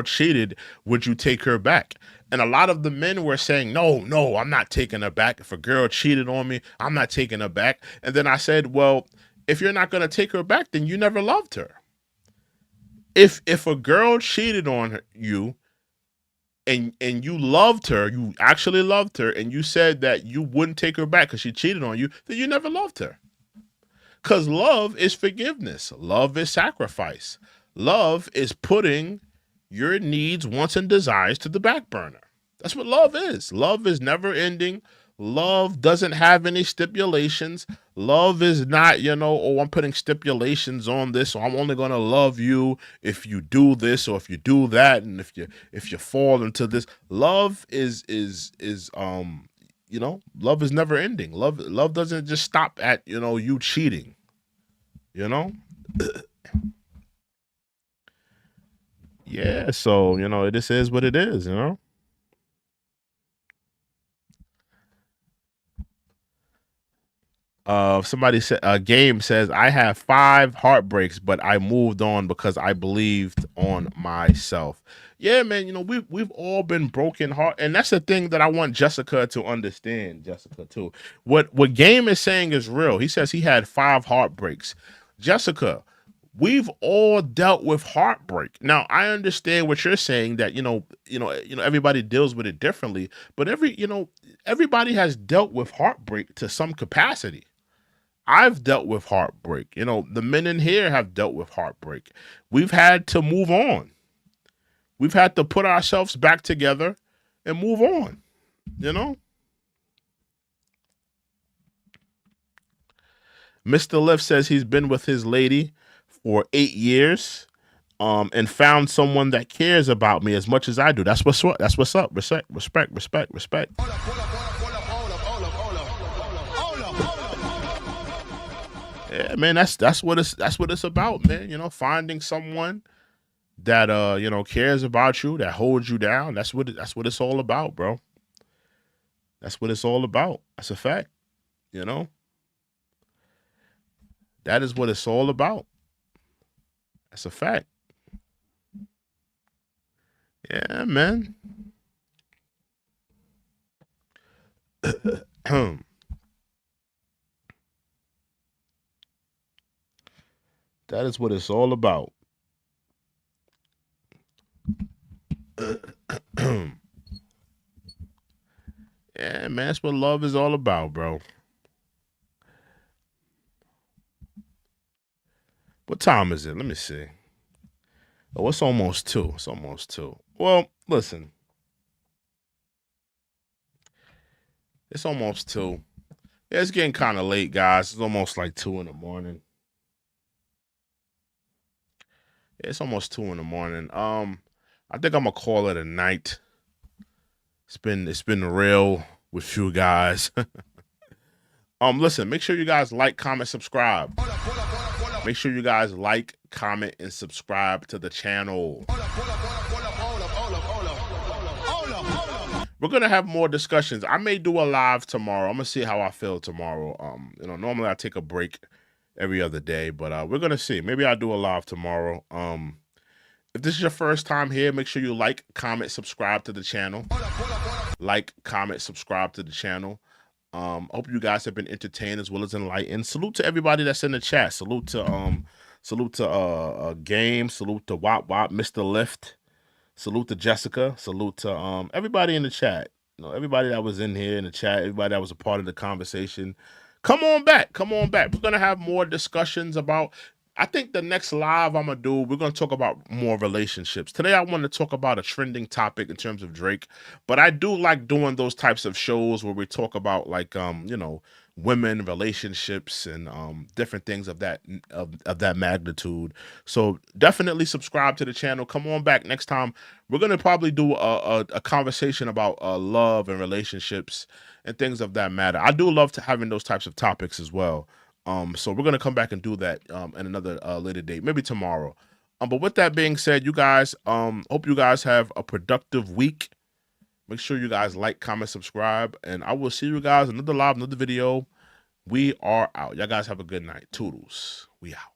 S3: cheated, would you take her back? And a lot of the men were saying, no, I'm not taking her back. If a girl cheated on me, I'm not taking her back. And then I said, well, if you're not going to take her back, then you never loved her. If a girl cheated on you and you loved her, you actually loved her, and you said that you wouldn't take her back because she cheated on you, then you never loved her. Because love is forgiveness. Love is sacrifice. Love is putting your needs, wants, and desires to the back burner. That's what love is. Love is never ending. Love doesn't have any stipulations. Love is not, I'm putting stipulations on this, so I'm only going to love you if you do this or if you do that, and if you fall into this. Love is love is never ending. Love doesn't just stop at, you cheating. Yeah, so, this is what it is. Somebody said a game says I have 5 heartbreaks, but I moved on because I believed on myself. Yeah, man, we've all been broken heart, and that's the thing that I want Jessica to understand. Jessica too. What Game is saying is real. He says he had 5 heartbreaks. Jessica, we've all dealt with heartbreak. Now, I understand what you're saying that everybody deals with it differently, but everybody has dealt with heartbreak to some capacity. I've dealt with heartbreak. The men in here have dealt with heartbreak. We've had to move on. We've had to put ourselves back together and move on. Mr. Lift says he's been with his lady for 8 years, and found someone that cares about me as much as I do. That's what's up. That's what's up. Respect. Yeah, man, that's what it's about, man. Finding someone that cares about you, that holds you down. That's what it's all about, bro. That's what it's all about. That's a fact. That is what it's all about. That's a fact. Yeah, man. That is what it's all about. Yeah, man, that's what love is all about, bro. What time is it? Let me see. Oh, it's almost 2. It's almost 2. Well, listen. It's almost 2. Yeah, it's getting kind of late, guys. It's almost like 2 in the morning. It's almost 2 in the morning. I think I'm gonna call it a night. It's been real with you guys. Listen, make sure you guys like, comment, subscribe. Make sure you guys like, comment, and subscribe to the channel. We're gonna have more discussions. I may do a live tomorrow. I'm gonna see how I feel tomorrow. Normally I take a break every other day, but we're gonna see. Maybe I'll do a live tomorrow. If this is your first time here, make sure you like, comment, subscribe to the channel. Like, comment, subscribe to the channel. Hope you guys have been entertained as well as enlightened. Salute to everybody that's in the chat. Salute to Game. Salute to Wop Wop, Mr. Lift. Salute to Jessica. Salute to everybody in the chat. Everybody that was in here in the chat, everybody that was a part of the conversation. Come on back. Come on back. We're gonna have more discussions about. I think the next live I'm gonna do, we're gonna talk about more relationships. Today I want to talk about a trending topic in terms of Drake, but I do like doing those types of shows where we talk about like women, relationships, and different things of that magnitude. So definitely subscribe to the channel. Come on back next time. We're gonna probably do a conversation about love and relationships and things of that matter. I do love to having those types of topics as well. So we're gonna come back and do that in another later date, maybe tomorrow. But with that being said, you guys, hope you guys have a productive week. Make sure you guys like, comment, subscribe, and I will see you guys another live, another video. We are out. Y'all guys have a good night. Toodles. We out.